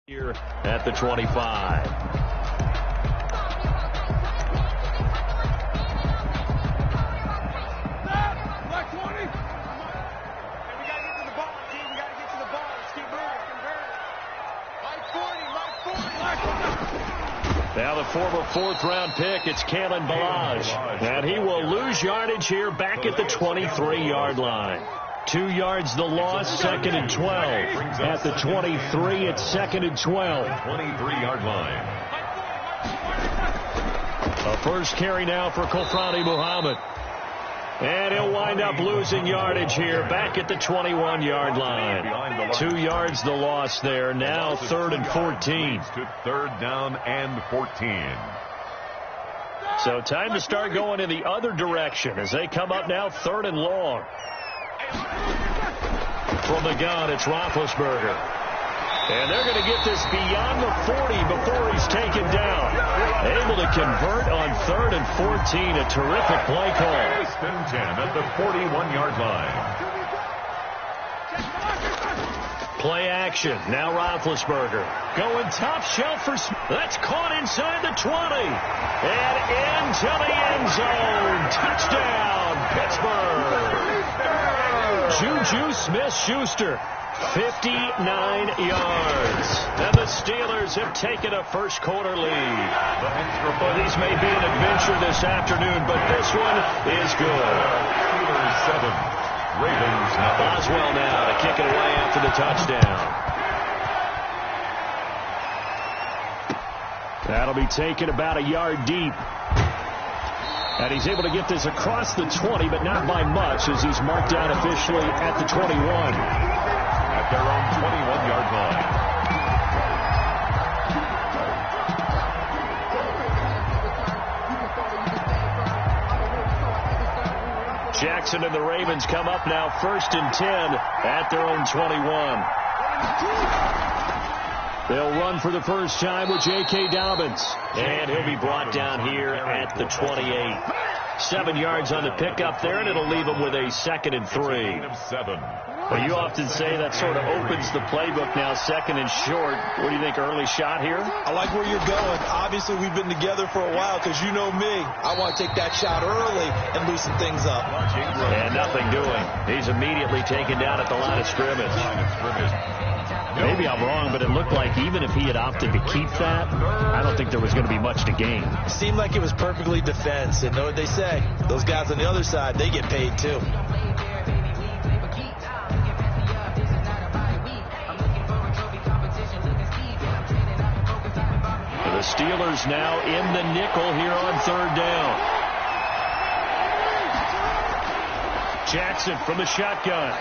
Here at the 25. Now the former fourth-round pick, it's Kalen Balaj. And he will lose yardage here back at the 23-yard line. 2 yards the loss, 2nd and 12. At the 23, it's 2nd and 12. 23-yard line. A first carry now for Kofrani Muhammad. And he'll wind up losing yardage here back at the 21-yard line. 2 yards the loss there. Now 3rd and 14. To 3rd down and 14. So time to start going in the other direction as they come up now 3rd and long. From the gun, it's Roethlisberger. And they're going to get this beyond the 40 before he's taken down. Able to convert on 3rd and 14. A terrific play call. Spin 10 at the 41-yard line. Play action. Now Roethlisberger. Going top shelf for Smith. That's caught inside the 20. And into the end zone. Touchdown, Pittsburgh. Juju Smith-Schuster. 59 yards. And the Steelers have taken a first-quarter lead. Well, these may be an adventure this afternoon, but this one is good. Steelers 7. Ravens nothing. Boswell now to kick it away after the touchdown. That'll be taken about a yard deep. And he's able to get this across the 20, but not by much as he's marked down officially at the 21. At their own 21-yard line. Jackson and the Ravens come up now 1st and 10 at their own 21. They'll run for the first time with J.K. Dobbins. And he'll be brought down here at the 28. 7 yards on the pickup there, and it'll leave him with a 2nd and 3. Well, you often say that sort of opens the playbook now, 2nd and short. What do you think, early shot here? I like where you're going. Obviously, we've been together for a while because you know me. I want to take that shot early and loosen things up. And nothing doing. He's immediately taken down at the line of scrimmage. Maybe I'm wrong, but it looked like even if he had opted to keep that, I don't think there was going to be much to gain. It seemed like it was perfectly defense. And know what they say? Those guys on the other side, they get paid too. The Steelers now in the nickel here on 3rd down. Jackson from the shotgun.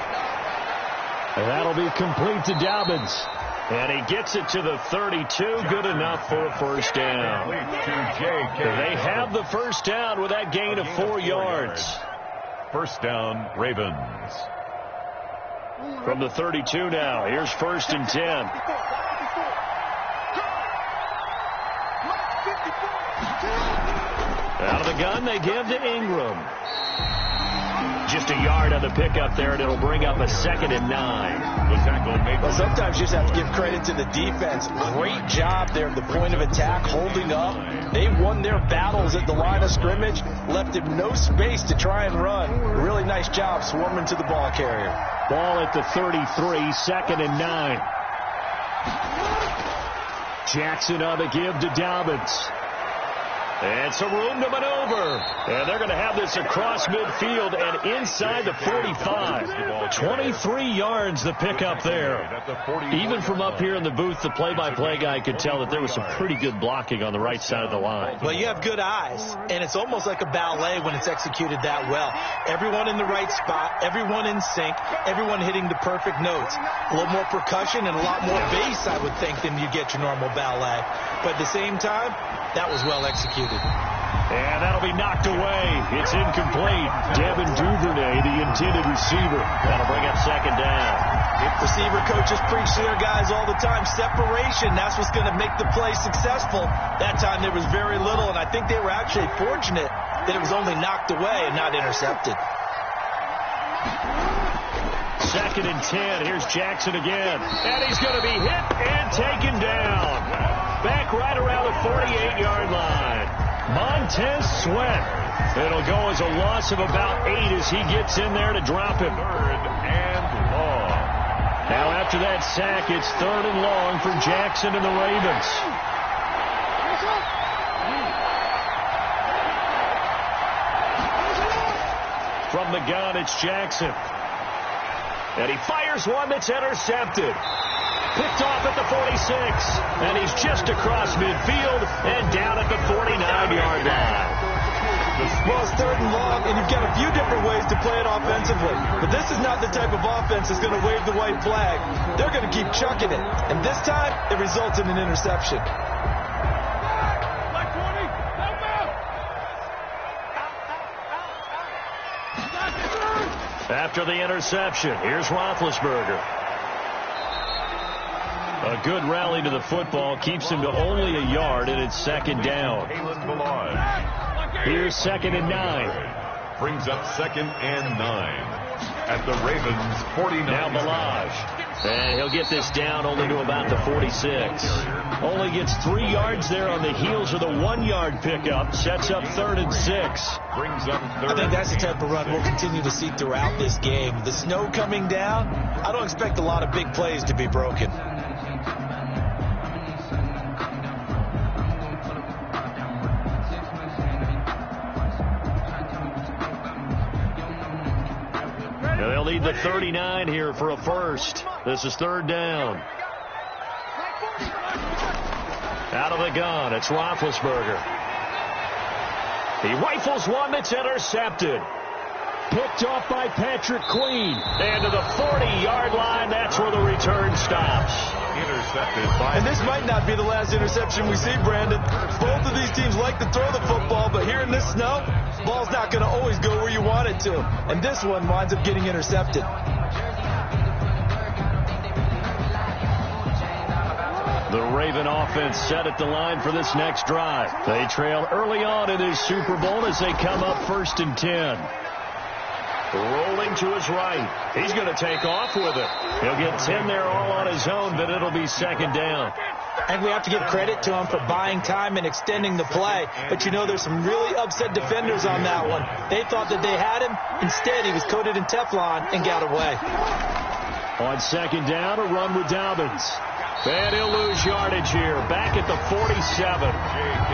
And that'll be complete to Dobbins. And he gets it to the 32. Good enough for a first down. They have the first down with that gain of 4 yards. First down, Ravens. From the 32 now. Here's 1st and 10. Out of the gun, they give to Ingram. Just a yard on the pickup there, and it'll bring up a 2nd and 9. Well, sometimes you just have to give credit to the defense. Great job there at the point of attack, holding up. They won their battles at the line of scrimmage, left him no space to try and run. Really nice job swarming to the ball carrier. Ball at the 33, 2nd and 9. Jackson on the give to Dobbins. And some room to maneuver. And they're going to have this across midfield and inside the 45. 23 yards the pickup there. Even from up here in the booth, the play-by-play guy could tell that there was some pretty good blocking on the right side of the line. Well, you have good eyes, and it's almost like a ballet when it's executed that well. Everyone in the right spot, everyone in sync, everyone hitting the perfect notes. A little more percussion and a lot more bass, I would think, than you get your normal ballet. But at the same time, that was well executed. And that'll be knocked away. It's incomplete. Devin Duvernay, the intended receiver. That'll bring up 2nd down. Receiver coaches preach to their guys all the time. Separation, that's what's going to make the play successful. That time there was very little, and I think they were actually fortunate that it was only knocked away and not intercepted. 2nd and 10. Here's Jackson again. And he's going to be hit and taken down. Back right around the 48-yard line. Montez Sweat. It'll go as a loss of about 8 as he gets in there to drop him. 3rd and long. Now after that sack, it's 3rd and long for Jackson and the Ravens. From the gun, it's Jackson. And he fires one that's intercepted. Picked off at the 46. And he's just across midfield and down at the 49-yard line. Well, it's 3rd and long, and you've got a few different ways to play it offensively. But this is not the type of offense that's going to wave the white flag. They're going to keep chucking it. And this time, it results in an interception. After the interception, here's Roethlisberger. A good rally to the football keeps him to only a yard, and it's 2nd down. Here's 2nd and 9. Brings up 2nd and 9 at the Ravens' 49. Now Balaj. And he'll get this down only to about the 46. Only gets 3 yards there on the heels of the 1-yard pickup. Sets up 3rd and 6. Brings up 3rd. I think that's the type of run we'll continue to see throughout this game. The snow coming down, I don't expect a lot of big plays to be broken. They'll need the 39 here for a first. This is 3rd down. Out of the gun, it's Roethlisberger. He rifles one that's intercepted. Picked off by Patrick Queen. And to the 40-yard line, that's where the return stops. Intercepted by... And this might not be the last interception we see, Brandon. Both of these teams like to throw the football, but here in this snow, ball's not going to always go where you want it to. And this one winds up getting intercepted. The Raven offense set at the line for this next drive. They trail early on in this Super Bowl as they come up 1st and 10. Rolling to his right. He's going to take off with it. He'll get 10 there all on his own, but it'll be 2nd down. And we have to give credit to him for buying time and extending the play. But you know, there's some really upset defenders on that one. They thought that they had him. Instead, he was coated in Teflon and got away. On 2nd down, a run with Dobbins. And he'll lose yardage here. Back at the 47.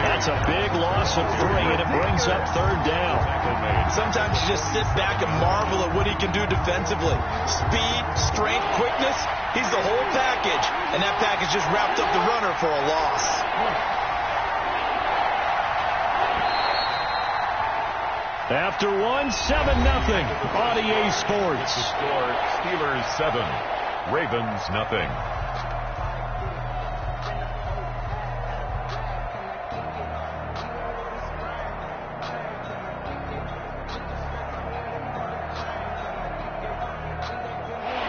That's a big loss of 3, and it brings up 3rd down. Sometimes you just sit back and marvel at what he can do defensively. Speed, strength, quickness. He's the whole package. And that package just wrapped up the runner for a loss. After 1, 7-0 on EA Sports. Score: Steelers 7, Ravens nothing.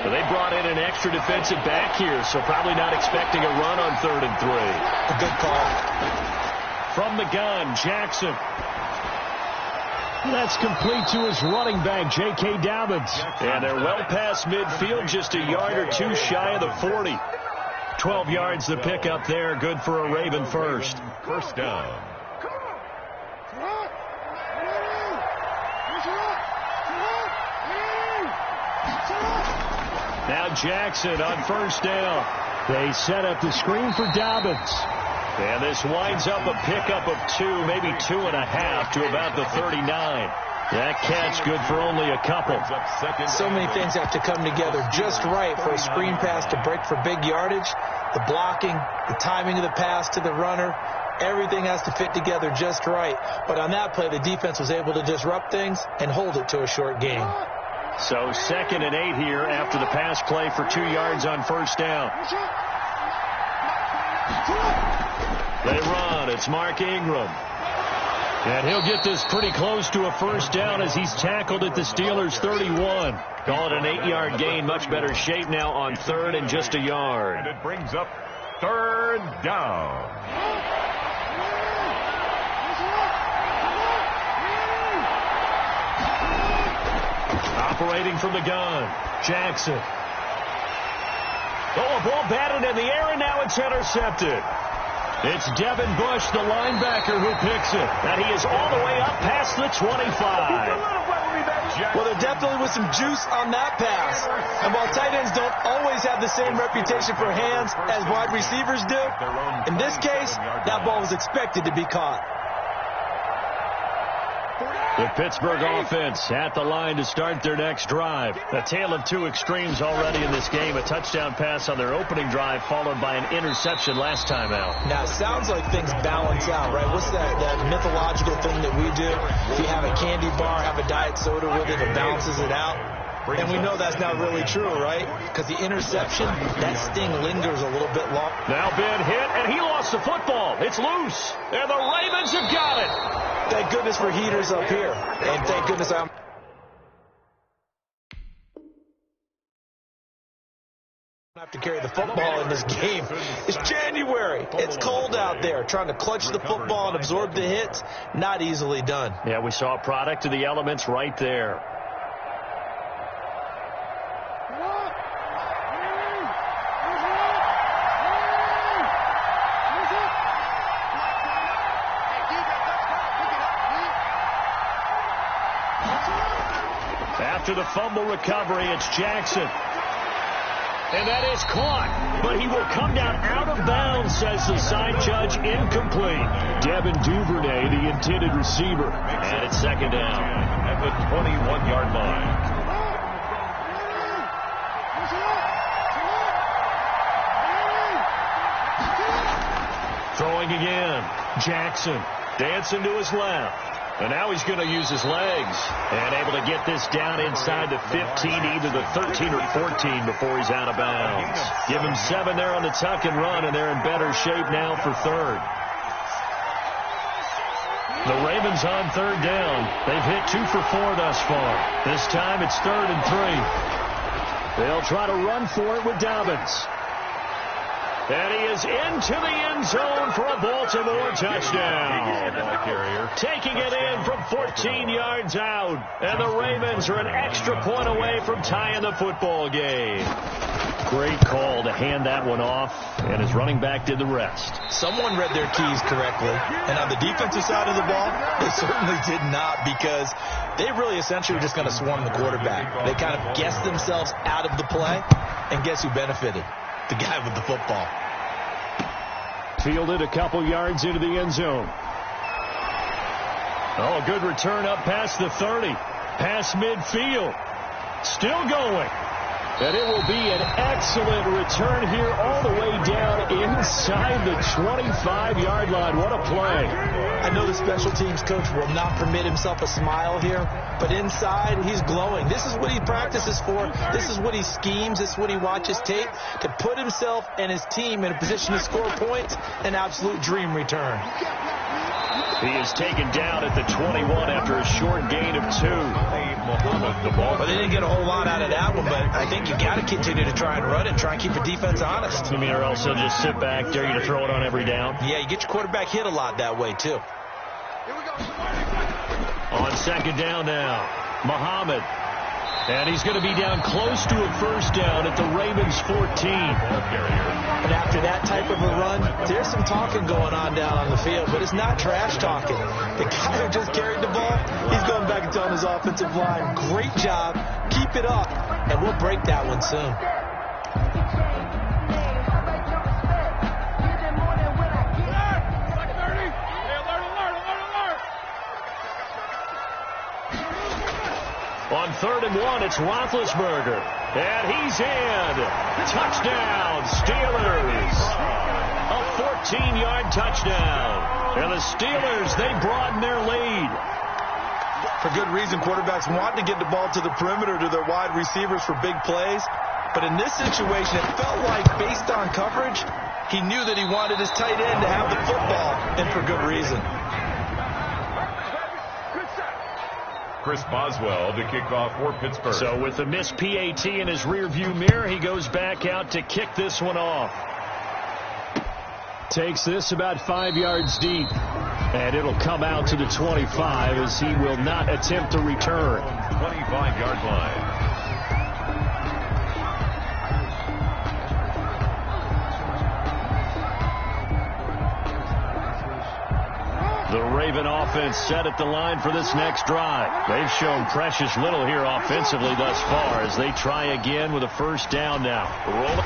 They brought in an extra defensive back here, so probably not expecting a run on 3rd and 3. A good call. From the gun, Jackson. That's complete to his running back, J.K. Dobbins. And they're well past midfield, just a yard or 2 shy of the 40. 12 yards the pickup there, good for a Raven first. 1st down. Now Jackson on 1st down. They set up the screen for Dobbins. And this winds up a pickup of 2, maybe 2.5 to about the 39. That catch good for only a couple. So many things have to come together just right for a screen pass to break for big yardage. The blocking, the timing of the pass to the runner, everything has to fit together just right. But on that play, the defense was able to disrupt things and hold it to a short gain. So 2nd and 8 here after the pass play for 2 yards on 1st down. They run. It's Mark Ingram. And he'll get this pretty close to a 1st down as he's tackled at the Steelers' 31. Call it an 8-yard gain. Much better shape now on 3rd and just a yard. And it brings up 3rd down. Operating from the gun, Jackson. Oh, a ball batted in the air, and now it's intercepted. It's Devin Bush, the linebacker, who picks it. And he is all the way up past the 25. Well, there definitely was some juice on that pass. And while tight ends don't always have the same reputation for hands as wide receivers do, in this case, that ball was expected to be caught. The Pittsburgh offense at the line to start their next drive. A tale of two extremes already in this game. A touchdown pass on their opening drive, followed by an interception last time out. Now, it sounds like things balance out, right? What's that mythological thing that we do? If you have a candy bar, have a diet soda with it, it balances it out. And we know that's not really true, right? Because the interception, that sting lingers a little bit long. Now Ben hit, and he lost the football. It's loose, and the Ravens have got it. Thank goodness for heaters up here. And thank goodness I'm have to carry the football in this game. It's January. It's cold out there. Trying to clutch the football and absorb the hits, not easily done. Yeah, we saw a product of the elements right there. After the fumble recovery, it's Jackson. And that is caught. But he will come down out of bounds, says the side judge, incomplete. Devin Duvernay, the intended receiver. And it's second down at the 21-yard line. Throwing again. Jackson dancing to his left. And now he's going to use his legs. And able to get this down inside the 15, either the 13 or 14 before he's out of bounds. Give him 7 there on the tuck and run, and they're in better shape now for third. The Ravens on third down. They've hit 2 for 4 thus far. This time it's 3rd and 3. They'll try to run for it with Dobbins. And he is into the end zone for a Baltimore touchdown. Taking it in from 14 yards out. And the Ravens are an extra point away from tying the football game. Great call to hand that one off, and his running back did the rest. Someone read their keys correctly. And on the defensive side of the ball, they certainly did not, because they really essentially were just going to swarm the quarterback. They kind of guessed themselves out of the play, and guess who benefited? The guy with the football. Fielded a couple yards into the end zone. Oh, good return up past the 30. Past midfield. Still going. And it will be an excellent return here all the way down inside the 25-yard line. What a play. I know the special teams coach will not permit himself a smile here, but inside he's glowing. This is what he practices for. This is what he schemes. This is what he watches tape to put himself and his team in a position to score points. An absolute dream return. He is taken down at the 21 after a short gain of 2. Well, they didn't get a whole lot out of that one, but I think you got to continue to try and run it, try and keep your defense honest. You mean, or else they'll just sit back, dare you to throw it on every down? Yeah, you get your quarterback hit a lot that way, too. On second down now, Muhammad. And he's going to be down close to a first down at the Ravens 14. And after that type of a run, there's some talking going on down on the field, but it's not trash talking. The guy who just carried the ball, he's going back and telling his offensive line, great job, keep it up, and we'll break that one soon. On 3rd and 1, it's Roethlisberger. And he's in. Touchdown, Steelers. A 14-yard touchdown. And the Steelers, they broaden their lead. For good reason, quarterbacks want to get the ball to the perimeter to their wide receivers for big plays. But in this situation, it felt like, based on coverage, he knew that he wanted his tight end to have the football, and for good reason. Chris Boswell to kick off for Pittsburgh. So with the missed PAT in his rearview mirror, he goes back out to kick this one off. Takes this about 5 yards deep. And it'll come out to the 25 as he will not attempt to return. 25-yard line. Raven offense set at the line for this next drive. They've shown precious little here offensively thus far as they try again with a first down now.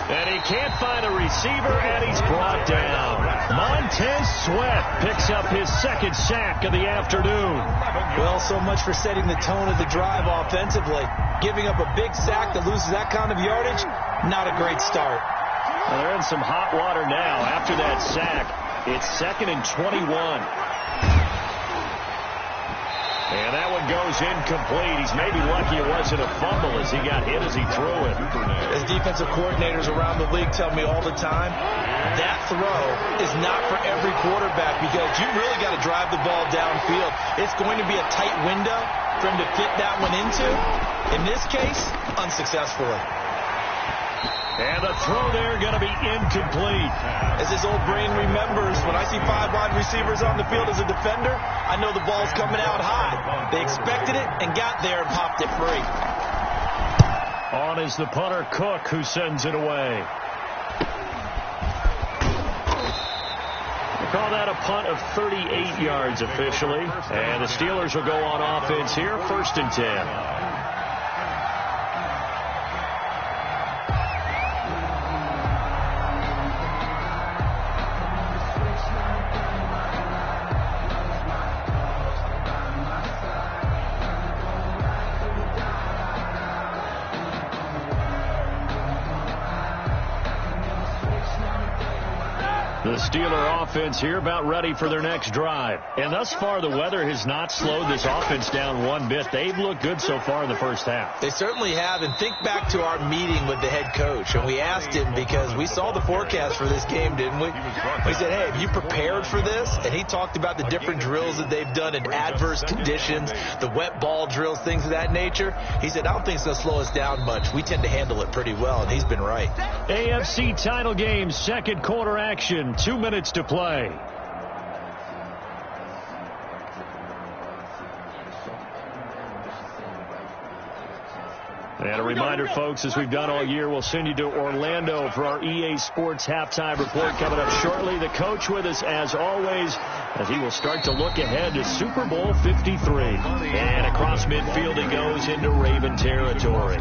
And he can't find a receiver, and he's brought down. Montez Sweat picks up his second sack of the afternoon. Well, so much for setting the tone of the drive offensively. Giving up a big sack that loses that kind of yardage, not a great start. Well, they're in some hot water now after that sack. It's 2nd and 21. And that one goes incomplete. He's maybe lucky it wasn't a fumble as he got hit as he threw it. As defensive coordinators around the league tell me all the time, that throw is not for every quarterback because you really got to drive the ball downfield. It's going to be a tight window for him to fit that one into. In this case, unsuccessfully. And the throw there going to be incomplete. As his old brain remembers, when I see 5 wide receivers on the field as a defender, I know the ball's coming out high. They expected it and got there and popped it free. On is the punter, Cook, who sends it away. They call that a punt of 38 yards officially. And the Steelers will go on offense here, 1st and 10. The Steeler offense here about ready for their next drive. And thus far, the weather has not slowed this offense down one bit. They've looked good so far in the first half. They certainly have. And think back to our meeting with the head coach. And we asked him because we saw the forecast for this game, didn't we? We said, hey, have you prepared for this? And he talked about the different drills that they've done in adverse conditions, the wet ball drills, things of that nature. He said, I don't think it's going to slow us down much. We tend to handle it pretty well. And he's been right. AFC title game, second quarter action. 2 minutes to play. And a reminder, folks, as we've done all year, we'll send you to Orlando for our EA Sports halftime report coming up shortly. The coach with us, as always, as he will start to look ahead to Super Bowl 53. And across midfield he goes into Raven territory.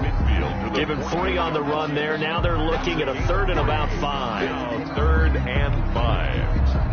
Give him 3 on the run there. Now they're looking at a 3rd and about 5. 3rd and 5.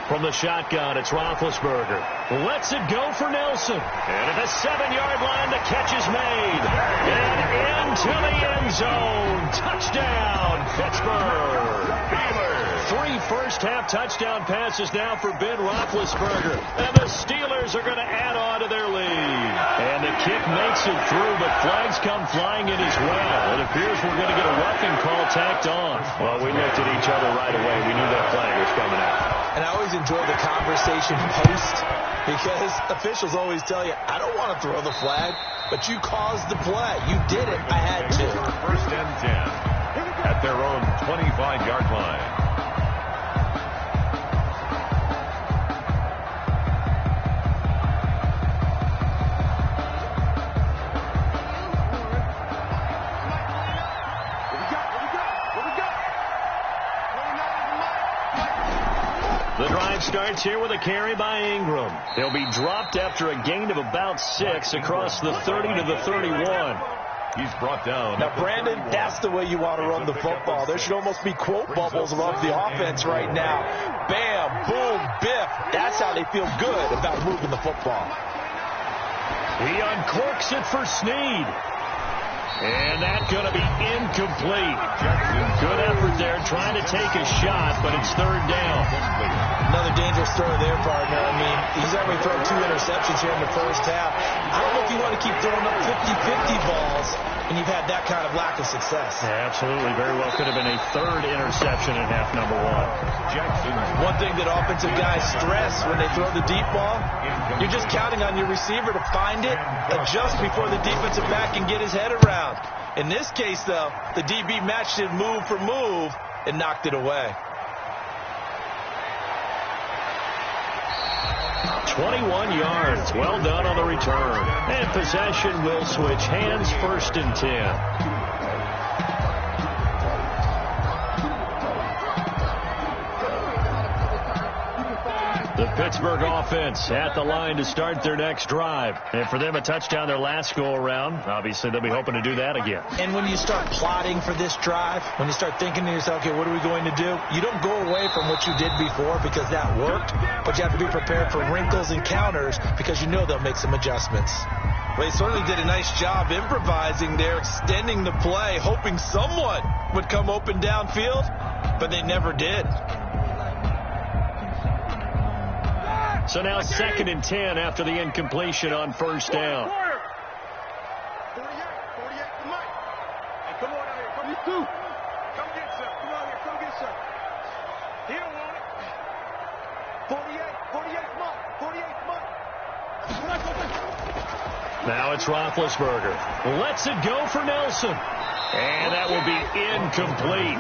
From the shotgun, it's Roethlisberger. Lets it go for Nelson. And at the 7-yard line, the catch is made. And into the end zone. Touchdown, Pittsburgh. 3 first-half touchdown passes now for Ben Roethlisberger. And the Steelers are going to add on to their lead. And the kick makes it through, but flags come flying in as well. It appears we're going to get a roughing call tacked on. Well, we looked at each other right away. We knew that flag was coming out. And I always enjoy the conversation post because officials always tell you, I don't want to throw the flag, but you caused the play. You did it. I had to. 1st and 10 at their own 25-yard line. The drive starts here with a carry by Ingram. He'll be dropped after a gain of about 6 across the 30 to the 31. He's brought down. Now, Brandon, that's the way you want to run the football. There should almost be quote bubbles above the offense right now. Bam, boom, biff. That's how they feel good about moving the football. He uncorks it for Snead. And that's going to be incomplete. Good effort there trying to take a shot, but it's 3rd down. Another dangerous throw there, partner. I mean, he's already thrown 2 interceptions here in the first half. I don't know if you want to keep throwing up 50-50 balls when you've had that kind of lack of success. Yeah, absolutely. Very well could have been a third interception in half number one. One thing that offensive guys stress when they throw the deep ball, you're just counting on your receiver to find it, adjust before the defensive back can get his head around. In this case, though, the DB matched it move for move and knocked it away. 21 yards. Well done on the return. And possession will switch hands, 1st and 10. The Pittsburgh offense at the line to start their next drive. And for them, a touchdown their last go-around. Obviously, they'll be hoping to do that again. And when you start plotting for this drive, when you start thinking to yourself, okay, what are we going to do? You don't go away from what you did before because that worked, but you have to be prepared for wrinkles and counters because you know they'll make some adjustments. Well, he certainly did a nice job improvising there, extending the play, hoping someone would come open downfield, but they never did. So now 2nd and 10 after the incompletion on 1st down. 48, come on. Hey, come on out here. Come get some. Come on here. Come get some. He don't want it. 48, come on. 48, come on. Now it's Roethlisberger. Lets it go for Nelson. And that will be incomplete.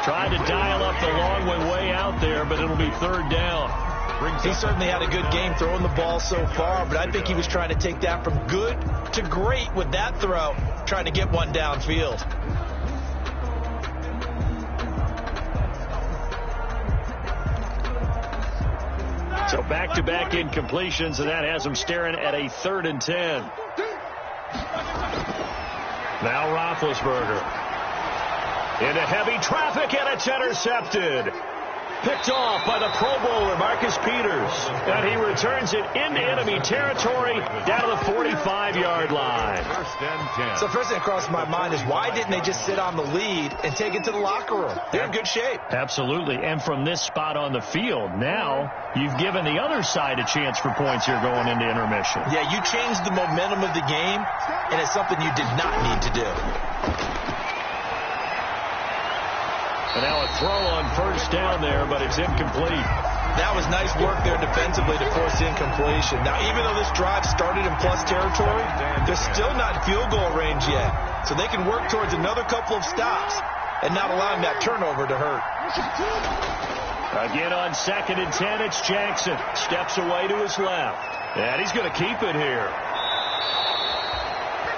Tried to dial up the long way out there, but it'll be 3rd down. He certainly had a good game throwing the ball so far, but I think he was trying to take that from good to great with that throw, trying to get one downfield. So back-to-back incompletions, and that has him staring at a 3rd and 10. Now Roethlisberger. Into heavy traffic, and it's intercepted. Picked off by the Pro Bowler, Marcus Peters. And he returns it into enemy territory down to the 45-yard line. 1st and 10. So first thing that crossed my mind is why didn't they just sit on the lead and take it to the locker room? They're in good shape. Absolutely. And from this spot on the field, now you've given the other side a chance for points here going into intermission. Yeah, you changed the momentum of the game, and it's something you did not need to do. And now a throw on 1st down there, but it's incomplete. That was nice work there defensively to force the incompletion. Now, even though this drive started in plus territory, they're still not in field goal range yet. So they can work towards another couple of stops and not allowing that turnover to hurt. Again on 2nd and 10, it's Jackson. Steps away to his left. And he's going to keep it here.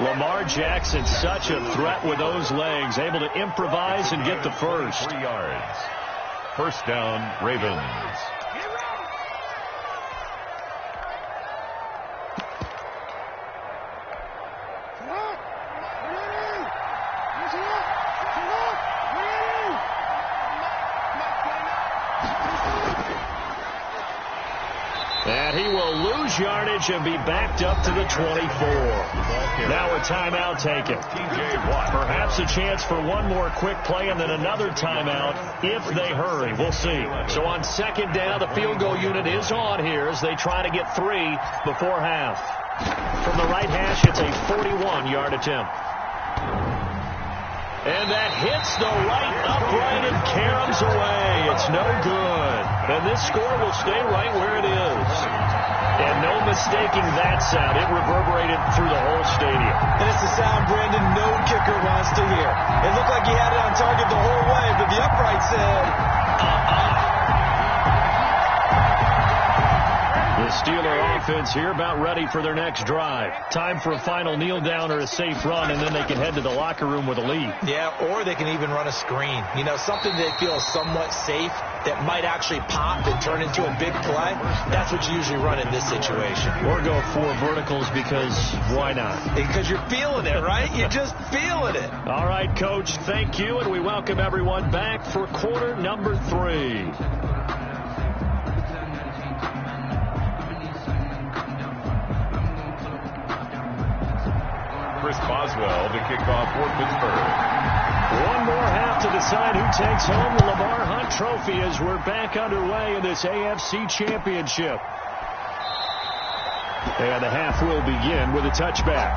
Lamar Jackson, such a threat with those legs, able to improvise and get the first. 3 yards. 1st down, Ravens. And he will lose yardage and be backed up to the 24. Now a timeout taken. Perhaps a chance for one more quick play and then another timeout if they hurry. We'll see. So on 2nd down, the field goal unit is on here as they try to get 3 before half. From the right hash, it's a 41-yard attempt. And that hits the right upright and caroms away. It's no good. And this score will stay right where it is. And no mistaking that sound. It reverberated through the whole stadium. And it's the sound Brandon no kicker wants to hear. It looked like he had it on target the whole way, but the upright said, The Steeler offense here about ready for their next drive. Time for a final kneel down or a safe run, and then they can head to the locker room with a lead. Yeah, or they can even run a screen. You know, something they feel is somewhat safe that might actually pop and turn into a big play. That's what you usually run in this situation. Or go 4 verticals because why not? Because you're feeling it, right? You're just feeling it. All right, Coach, thank you, and we welcome everyone back for quarter number 3. Chris Boswell to kick off for Pittsburgh. One more half to decide who takes home the Lamar Hunt Trophy as we're back underway in this AFC Championship. And the half will begin with a touchback.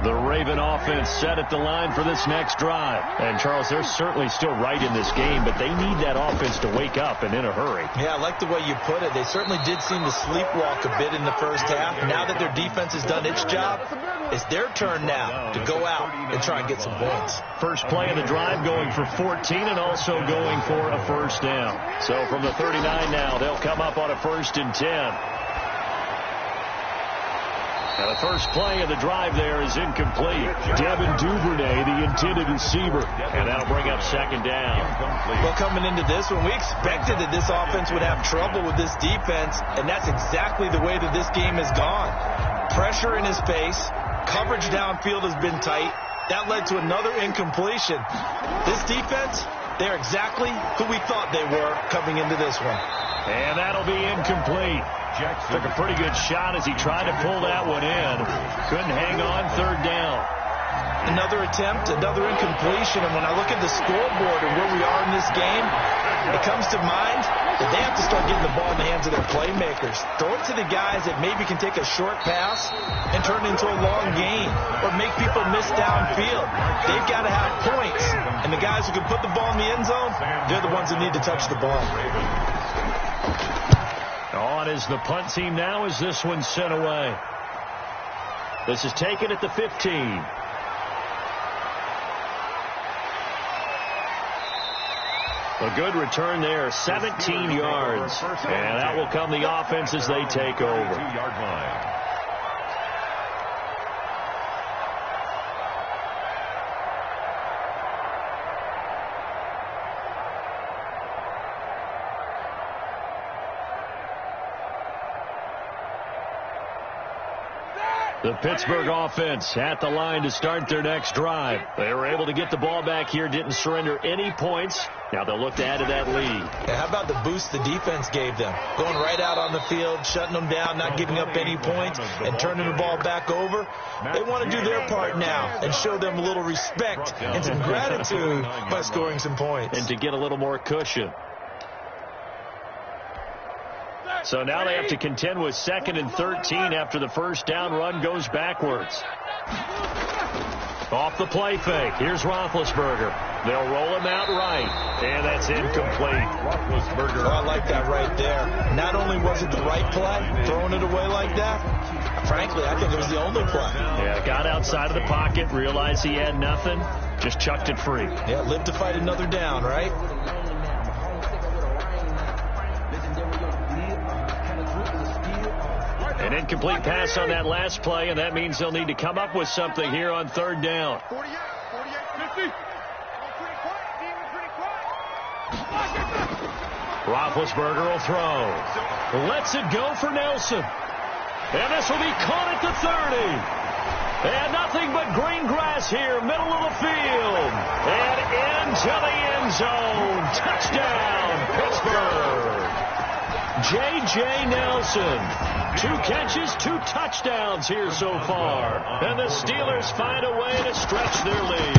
The Raven offense set at the line for this next drive. And, Charles, they're certainly still right in this game, but they need that offense to wake up and in a hurry. Yeah, I like the way you put it. They certainly did seem to sleepwalk a bit in the first half. Now that their defense has done its job, it's their turn now to go out and try and get some points. First play of the drive going for 14 and also going for a first down. So from the 39 now, they'll come up on a 1st and 10. Now the first play of the drive there is incomplete. Devin Duvernay, the intended receiver. And that'll bring up 2nd down. Well, coming into this one, we expected that this offense would have trouble with this defense, and that's exactly the way that this game has gone. Pressure in his face. Coverage downfield has been tight. That led to another incompletion. This defense, they're exactly who we thought they were coming into this one. And that'll be incomplete. Took a pretty good shot as he tried to pull that one in. Couldn't hang on, 3rd down. Another attempt, another incompletion. And when I look at the scoreboard and where we are in this game, it comes to mind that they have to start getting the ball in the hands of their playmakers. Throw it to the guys that maybe can take a short pass and turn it into a long gain or make people miss downfield. They've got to have points. And the guys who can put the ball in the end zone, they're the ones that need to touch the ball. On is the punt team now as this one's sent away. This is taken at the 15. A good return there, 17 yards. And that will come the offense as they take over. 2-yard line. The Pittsburgh offense at the line to start their next drive. They were able to get the ball back here, didn't surrender any points. Now they'll look to add to that lead. Yeah, how about the boost the defense gave them? Going right out on the field, shutting them down, not giving up any points, and turning the ball back over. They want to do their part now and show them a little respect and some gratitude by scoring some points. And to get a little more cushion. So now they have to contend with 2nd and 13 after the first down run goes backwards. Off the play fake. Here's Roethlisberger. They'll roll him out right. And that's incomplete. Roethlisberger. Oh, I like that right there. Not only was it the right play, throwing it away like that, frankly, I think it was the only play. Yeah, got outside of the pocket, realized he had nothing, just chucked it free. Yeah, live to fight another down, right? An incomplete pass on that last play, and that means they'll need to come up with something here on 3rd down. 48, 50. Roethlisberger will throw. Lets it go for Nelson. And this will be caught at the 30. And nothing but green grass here, middle of the field. And into the end zone. Touchdown, Pittsburgh. J.J. Nelson. 2 catches, 2 touchdowns here so far. And the Steelers find a way to stretch their lead.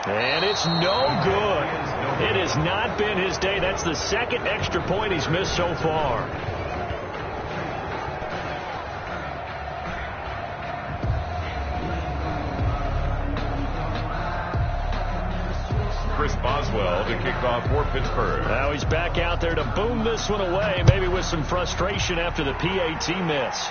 And it's no good. It has not been his day. That's the 2nd extra point he's missed so far. Chris Boswell to kick off for Pittsburgh. Now he's back out there to boom this one away, maybe with some frustration after the PAT miss.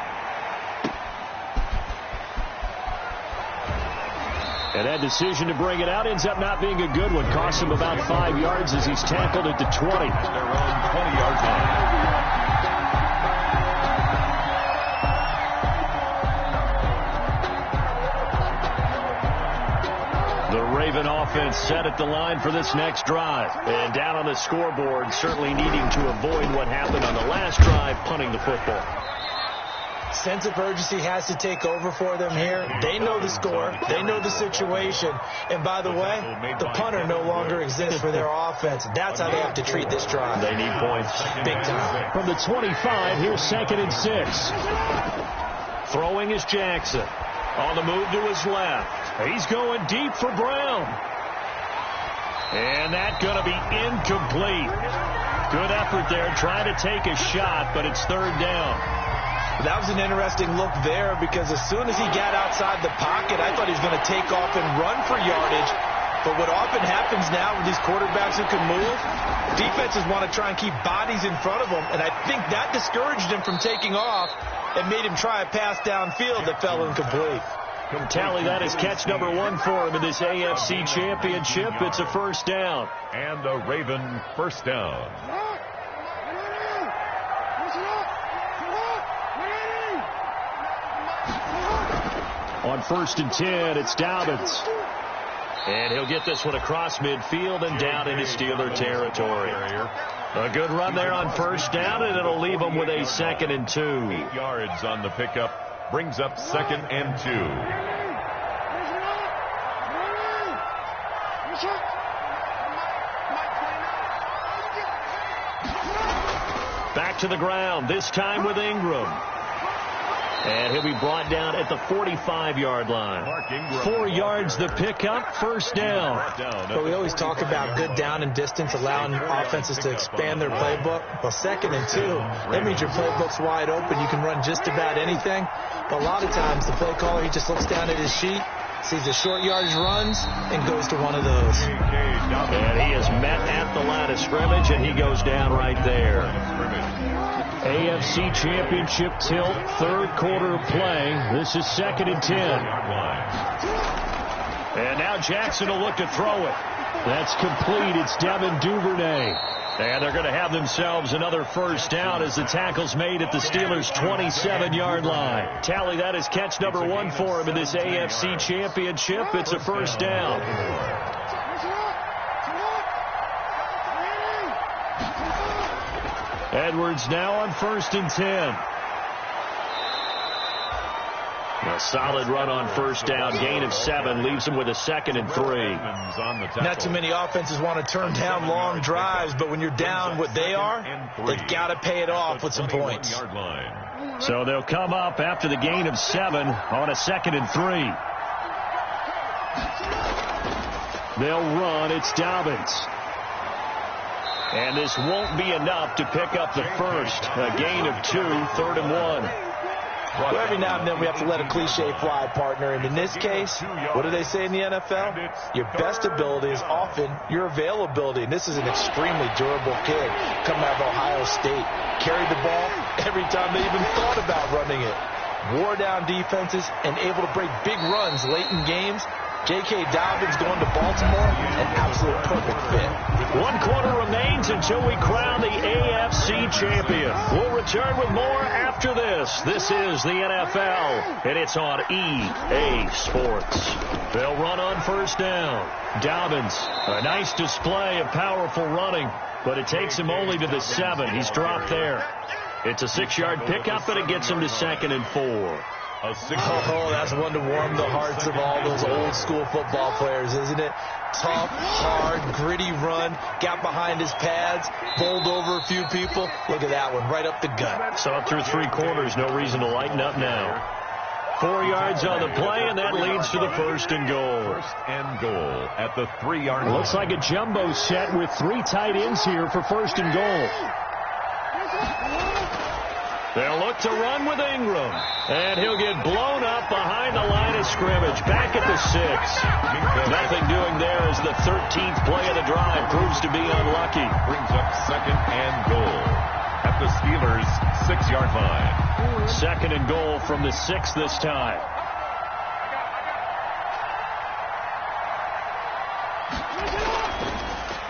And that decision to bring it out ends up not being a good one. Costs him about 5 yards as he's tackled at the 20. Their own 20-yard line. The Raven offense set at the line for this next drive. And down on the scoreboard, certainly needing to avoid what happened on the last drive, punting the football. Sense of urgency has to take over for them here. They know the score. They know the situation. And by the way, the punter no longer exists for their offense. That's how they have to treat this drive. They need points. Big time. From the 25, here's 2nd and 6. Throwing is Jackson. On the move to his left. He's going deep for Brown. And that's going to be incomplete. Good effort there trying to take a shot, but it's 3rd down. That was an interesting look there because as soon as he got outside the pocket, I thought he was going to take off and run for yardage. But what often happens now with these quarterbacks who can move, defenses want to try and keep bodies in front of them, and I think that discouraged him from taking off and made him try a pass downfield that fell incomplete. Tally, that is catch number 1 for him in this AFC Championship. It's a first down. And a Raven first down. On 1st and 10, it's Dobbins. And he'll get this one across midfield and down into Steeler territory. A good run there on first down, and it'll leave him with a 2nd and 2. 8 yards on the pickup. Brings up 2nd and 2. Back to the ground, this time with Ingram. And he'll be brought down at the 45-yard line. 4 yards the pickup, first down. But we always talk about good down and distance, allowing offenses to expand their playbook. Well, 2nd and 2, that means your playbook's wide open. You can run just about anything. But a lot of times the play caller, he just looks down at his sheet, sees the short yardage runs, and goes to one of those. And he is met at the line of scrimmage, and he goes down right there. AFC Championship tilt, 3rd quarter of play. This is 2nd and 10. And now Jackson will look to throw it. That's complete. It's Devin Duvernay. And they're going to have themselves another first down as the tackle's made at the Steelers' 27-yard line. Tally, that is catch number 1 for him in this AFC Championship. It's a first down. Edwards now on 1st and 10. A solid run on first down. Gain of 7 leaves him with a 2nd and 3. Not too many offenses want to turn down long drives, but when you're down what they are, they've got to pay it off with some points. So they'll come up after the gain of 7 on a 2nd and 3. They'll run. It's Dobbins. And this won't be enough to pick up the first. A gain of 2, 3rd and 1. Well, every now and then we have to let a cliche fly, partner. And in this case, what do they say in the NFL? Your best ability is often your availability. And this is an extremely durable kid coming out of Ohio State. Carried the ball every time they even thought about running it. Wore down defenses and able to break big runs late in games. J.K. Dobbins going to Baltimore, an absolute perfect fit. 1 quarter remains until we crown the AFC champion. We'll return with more after this. This is the NFL, and it's on EA Sports. They'll run on first down. Dobbins, a nice display of powerful running, but it takes him only to the 7. He's dropped there. It's a 6-yard pickup, and it gets him to 2nd and 4. Oh, that's one to warm the hearts of all those old school football players, isn't it? Tough, hard, gritty run, got behind his pads, bowled over a few people. Look at that one, right up the gut. So through 3 quarters, no reason to lighten up now. 4 yards on the play, and that leads to the 1st and goal. 1st and goal at the 3-yard line. Looks like a jumbo set with 3 tight ends here for 1st and goal. They'll look to run with Ingram. And he'll get blown up behind the line of scrimmage. Back at the 6. Nothing doing there as the 13th play of the drive proves to be unlucky. Brings up 2nd and goal at the Steelers' 6-yard line. 2nd and goal from the 6 this time.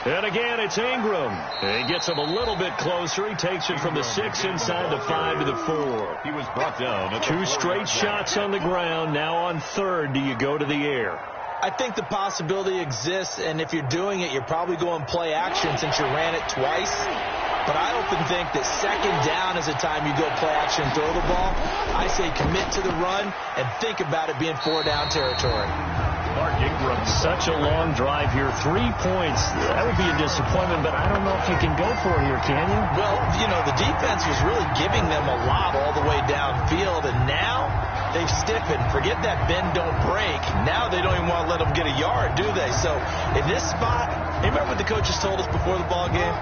And again, it's Ingram. And he gets him a little bit closer. He takes it from the 6 inside the 5 to the 4. He was brought down. 2 straight shots on the ground. Now on 3rd, do you go to the air? I think the possibility exists, and if you're doing it, you're probably going play action since you ran it twice. But I often think that 2nd down is the time you go play action and throw the ball. I say commit to the run and think about it being 4-down territory. Mark Ingram, such a long drive here. 3 points. That would be a disappointment, but I don't know if you can go for it here, can you? Well, you know, the defense was really giving them a lot all the way downfield, and now they've stiffened. Forget that bend, don't break. Now they don't even want to let them get a yard, do they? So in this spot, remember what the coaches told us before the ball game?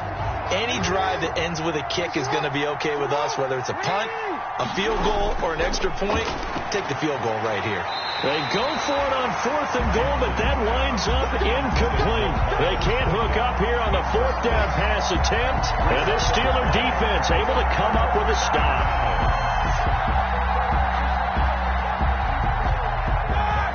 Any drive that ends with a kick is going to be okay with us, whether it's a punt A field goal or an extra point, take the field goal right here. They go for it on 4th and goal, but that winds up incomplete. They can't hook up here on the 4th down pass attempt. And this Steeler defense able to come up with a stop.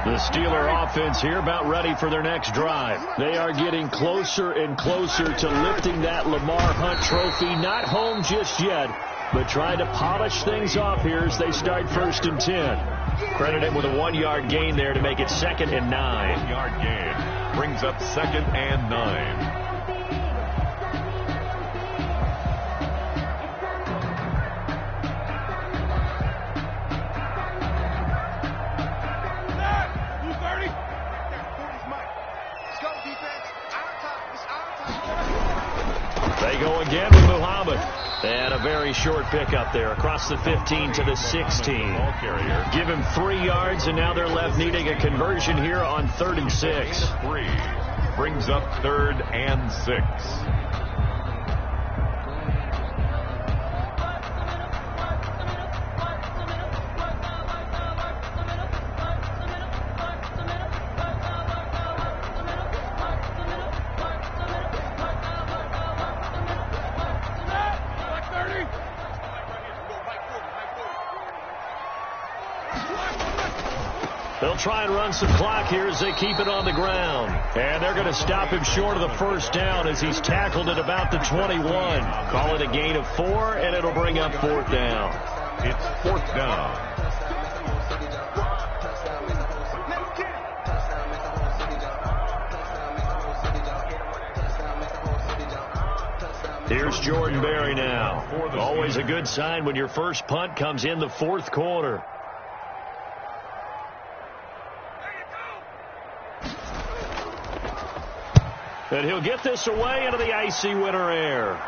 The Steeler offense here about ready for their next drive. They are getting closer and closer to lifting that Lamar Hunt trophy. Not home just yet, but trying to polish things off here as they start 1st and 10. Credit him with a 1-yard gain there to make it 2nd and 9. 1-yard gain brings up 2nd and 9. They go again with Muhammad. And a very short pickup there across the 15 to the 16. Give him 3 yards, and now they're left needing a conversion here on 3rd and 6. 3 brings up 3rd and 6. They'll try and run some clock here as they keep it on the ground. And they're going to stop him short of the 1st down as he's tackled at about the 21. Call it a gain of 4, and it'll bring up 4th down. It's 4th down. Here's Jordan Berry now. Always a good sign when your first punt comes in the 4th quarter. And he'll get this away into the icy winter air.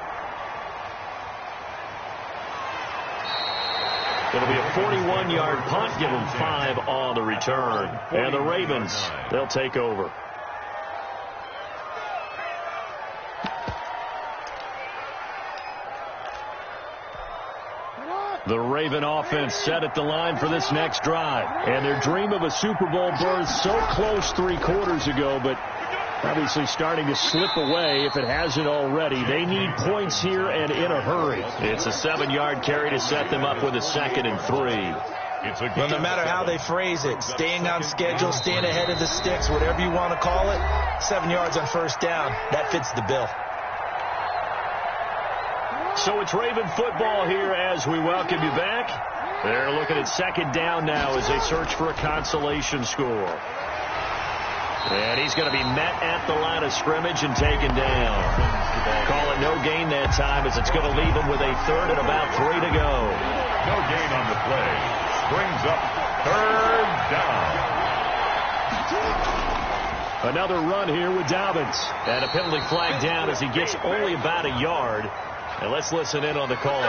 It'll be a 41-yard punt, give them 5 on the return. And the Ravens, they'll take over. The Raven offense set at the line for this next drive. And their dream of a Super Bowl berth so close 3 quarters ago, but obviously starting to slip away if it hasn't already. They need points here and in a hurry. It's a 7-yard carry to set them up with a 2nd and 3. Well, no matter how they phrase it, staying on schedule, staying ahead of the sticks, whatever you want to call it, 7 yards on 1st down, that fits the bill. So it's Raven football here as we welcome you back. They're looking at 2nd down now as they search for a consolation score. And he's going to be met at the line of scrimmage and taken down. Call it no gain that time as it's going to leave him with a 3rd and about 3 to go. No gain on the play. Brings up 3rd down. Another run here with Dobbins. And a penalty flag down as he gets only about a yard. And let's listen in on the call.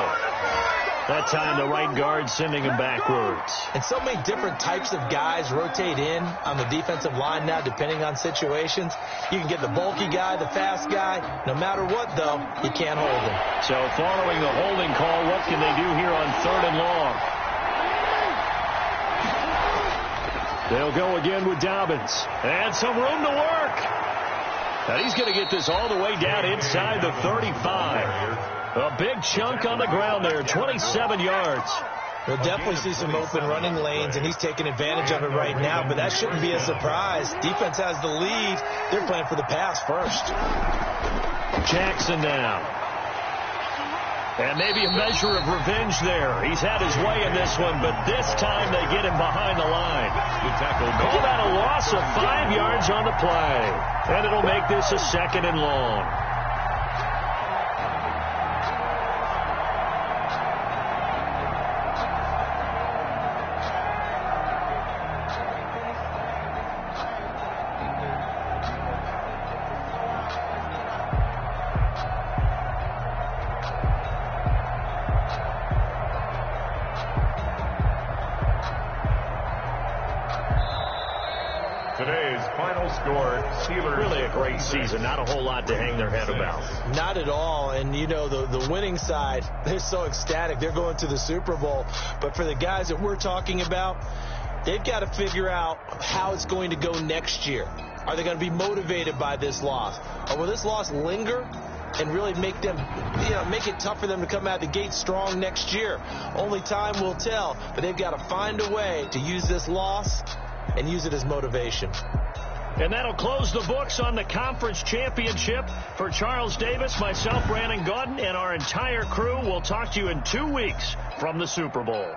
That time the right guard sending him backwards. And so many different types of guys rotate in on the defensive line now depending on situations. You can get the bulky guy, the fast guy. No matter what, though, you can't hold him. So following the holding call, what can they do here on 3rd and long? They'll go again with Dobbins. And some room to work. And he's going to get this all the way down inside the 35. A big chunk on the ground there, 27 yards. We'll definitely see some open running lanes, and he's taking advantage of it right now, but that shouldn't be a surprise. Defense has the lead. They're playing for the pass first. Jackson now. And maybe a measure of revenge there. He's had his way in this one, but this time they get him behind the line. Call that a loss of 5 yards on the play. And it'll make this a 2nd and long. Today's final score, Steelers. Really a great season. Not a whole lot to hang their head about. Not at all. And, you know, the winning side, they're so ecstatic. They're going to the Super Bowl. But for the guys that we're talking about, they've got to figure out how it's going to go next year. Are they going to be motivated by this loss? Or will this loss linger and really make them, make it tough for them to come out the gate strong next year? Only time will tell. But they've got to find a way to use this loss and use it as motivation. And that'll close the books on the conference championship. For Charles Davis, myself, Brandon Gaudin, and our entire crew, we'll talk to you in 2 weeks from the Super Bowl.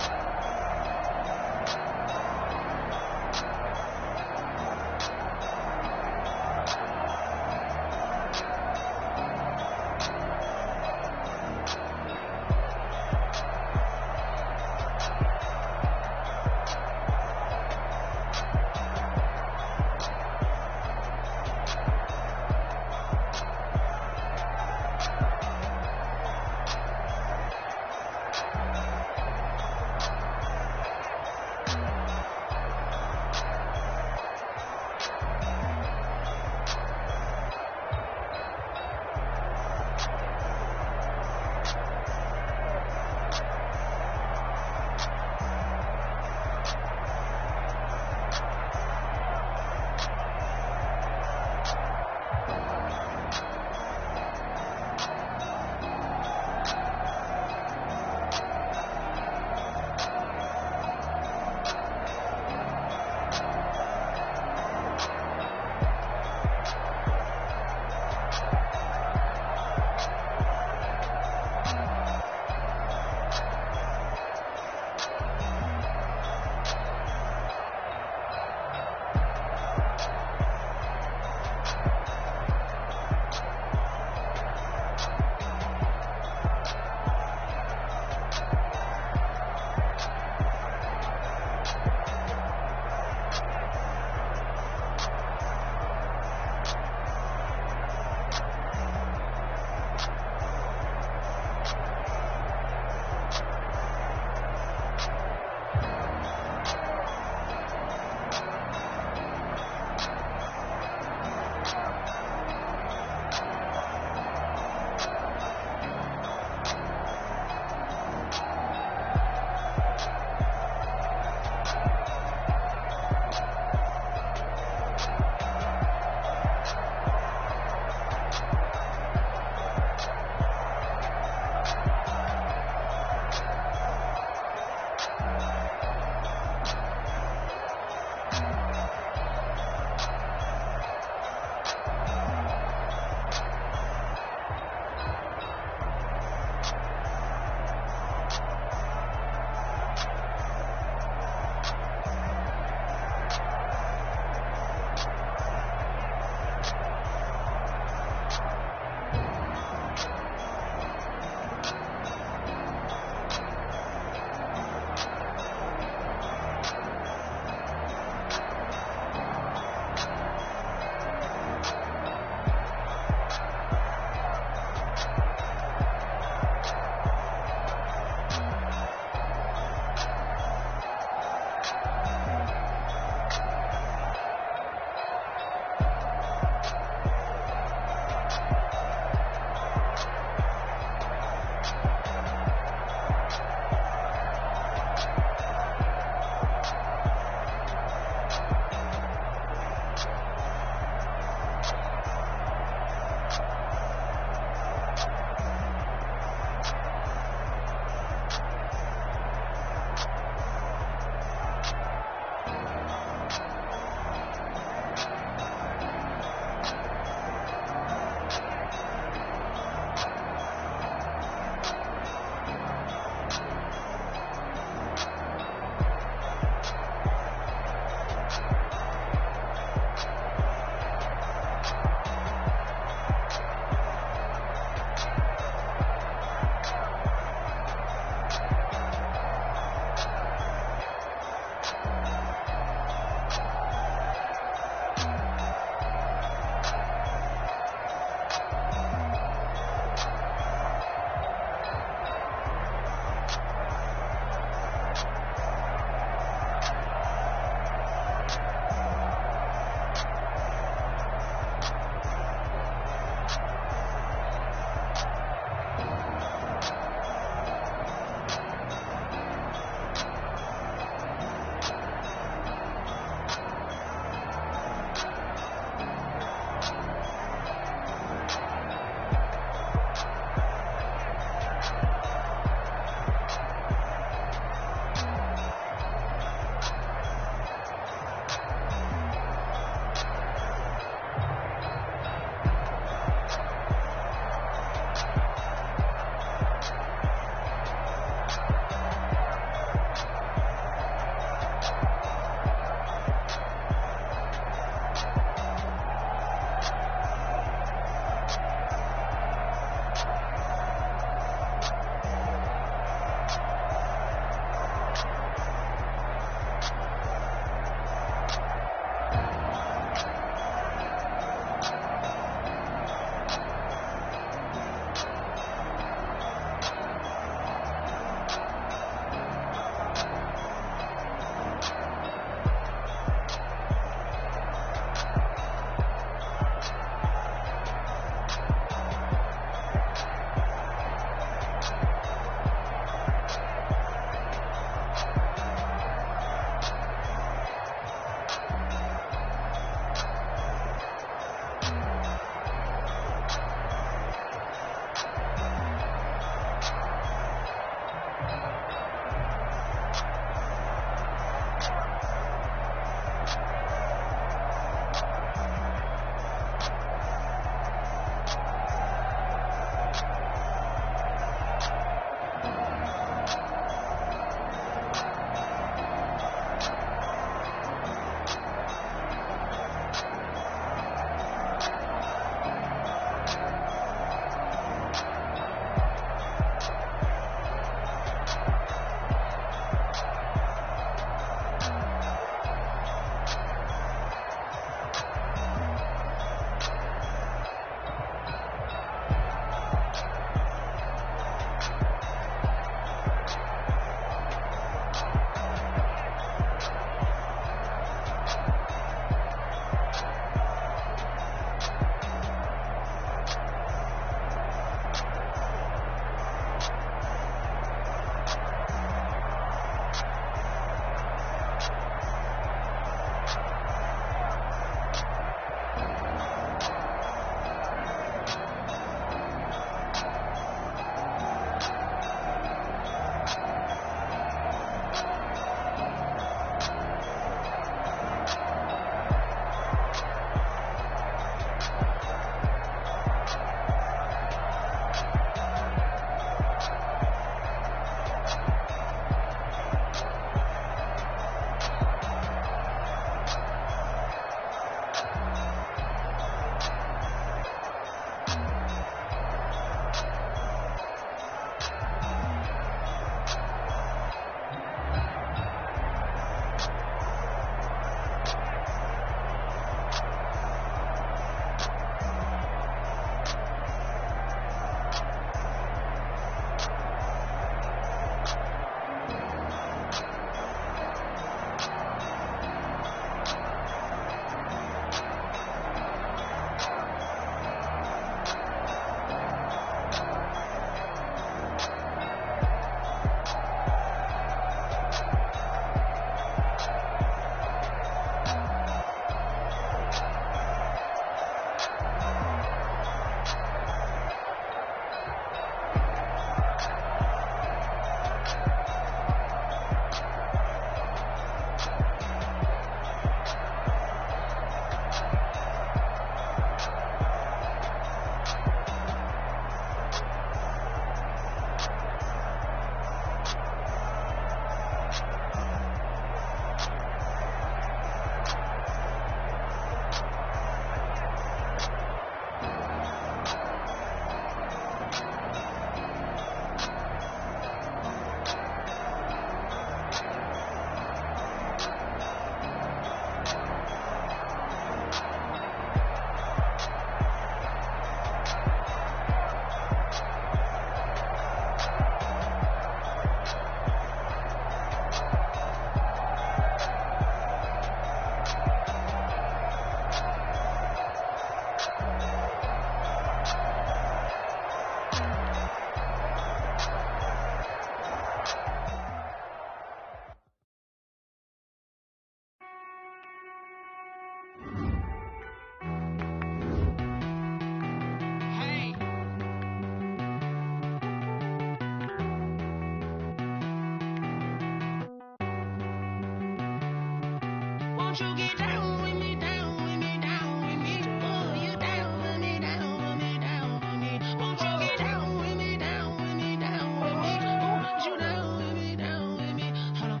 Won't you get down with me, down with me, down with me? Oh, you down with me, down with me, down with me. Won't you get down with me, down with me, down with me? Oh, you down with me, down with me? Hold on.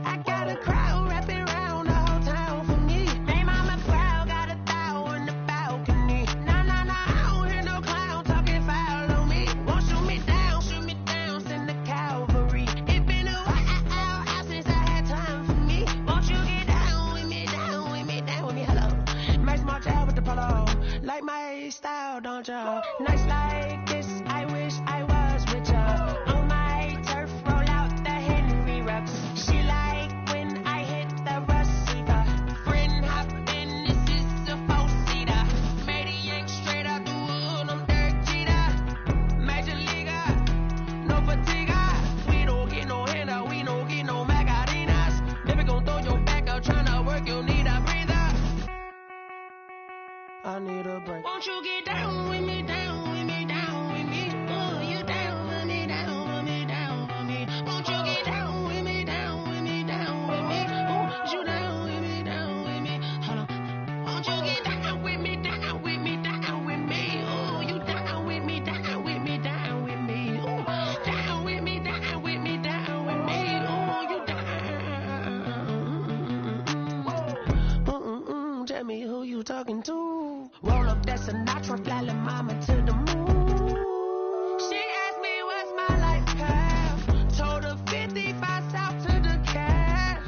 I got a crowd wrapping around the whole town for me. They mama proud, got a thou on the balcony. Nah, nah, nah, I don't hear no clown talking foul on me. Won't shoot me down, send the cavalry. It been a while since I had time for me. Won't you get down with me, down with me, down with me? Hello. Max Martel with the polo. Like my style, don't ya? Nights like this, I wish I was with ya. On my turf, roll out the Henry Rux. She like when I hit the receiver. Friend hop in, this is a four-seater. Made a yank straight out the wood, I'm Derek Jeter. Major leaguer, no fatigue. We don't get no handout, we don't get no Macarinas. Never gon' throw your back out, tryna work, you need a breather. I need a break. Won't you get down with me, down with me, down with me? Oh, you down with me, down with me, down with me? Won't you get down with me, down with me, down with me? Oh, you down with me, down with me? Hold on. Won't you get down with me, down with me, down with me? Oh, you down with me, down with me, down with me? Oh, down with me, down with me, down with me? Oh, you down. Tell me who you talking to. Roll up that Sinatra, fly la mama to the moon. She asked me what's my life path. Told her 55 south to the cash.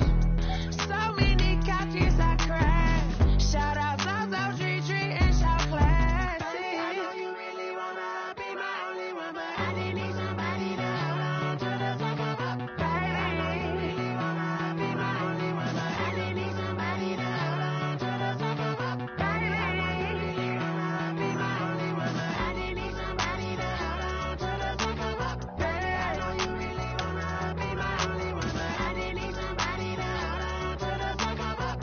So many couches I crashed. Shout out Zazo, Tree, and shout class. I know you really wanna be my only one, but I didn't need somebody to hold on to the fuck up. Baby, I know you really wanna be my only one, but I didn't need somebody to hold on to the fuck up. Baby, I know you really wanna be my only one, but I didn't need somebody to hold on to the fuck up. Baby, I know you really wanna be my only one, but I didn't need somebody to hold on to the fuck up.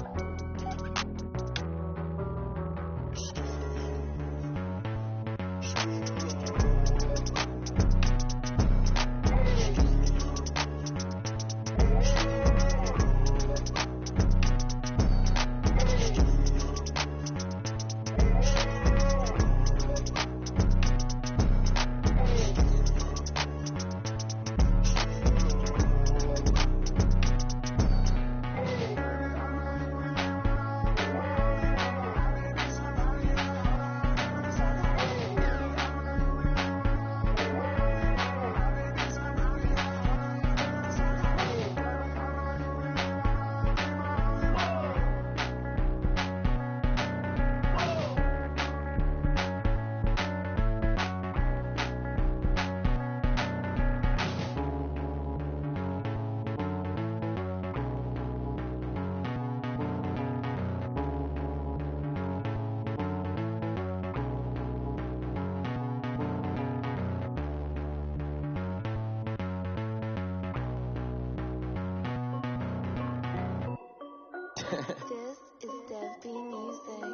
This is Dev B Music.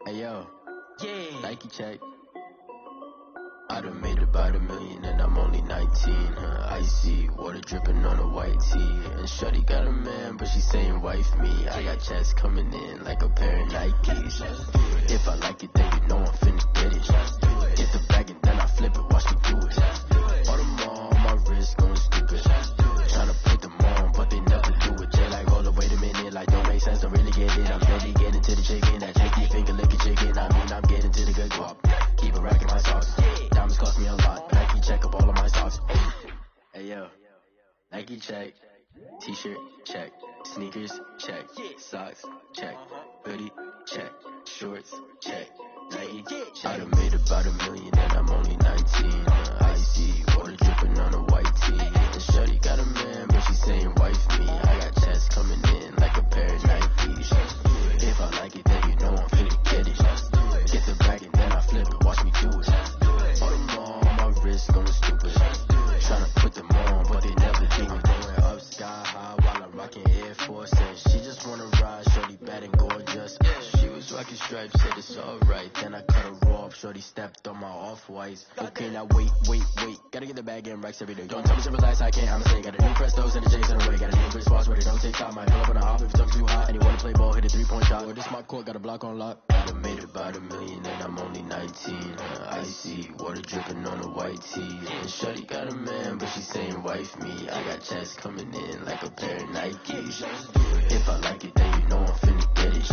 Hey yo, Yeah. Nike check. I done made about $1 million and I'm only 19. Icy, water dripping on a white tee. And shorty got a man, but she saying wife me. I got checks coming in like a pair of Nikes. If I like it, then you know I'm finna get it. Get the bag and then I flip it, watch me do it. Bought them all on my wrist, going stupid. Tryna put them on, but they never do it. Jay like, hold up, wait a minute, like don't make sense, don't really get it. I'm steady getting to the chicken, that tricky finger licking chicken. I mean, I'm getting to the good guap. Keep it racking my sauce. Diamonds cost me a lot, Nike check up all of my socks. Hey yo, Nike check. T-shirt check. Sneakers check. Socks check. Hoodie check. Shorts check. Nike check. I done made about $1 million and I'm only 19. Icy, water dripping on a white tee. And shorty got a man, but she saying wife me. I got checks coming in like a pair of Nikes. If I like it, then you know I'm finna get it. Get the bag and then I flip it, watch me do it. All them all on my wrist, going stupid. Tryna put them on, but they never do it. Going up sky high while I'm rocking Air Force. And she just wanna ride, shorty bad and gorgeous. She was rocking 2 stripes, said it's alright. Then I cut her off, shorty stepped on my off-whites. Okay, now wait. Gotta get the bag in racks every day. Don't tell me simple lies, I can't, I'ma say. Got a new Prestos and the J's in the way. Got a new Chris Foss, but it don't take time. Might pull up on a hop if it's up too high. And you wanna play ball, hit a 3-point shot. Or this my court, got a block on lock. I done made about $1 million and I'm only 19. Icy, water dripping on a white tee. And shorty got a man, but she saying wife me. I got checks coming in like a pair of Nikes. If I like it, then you know I'm finna get it.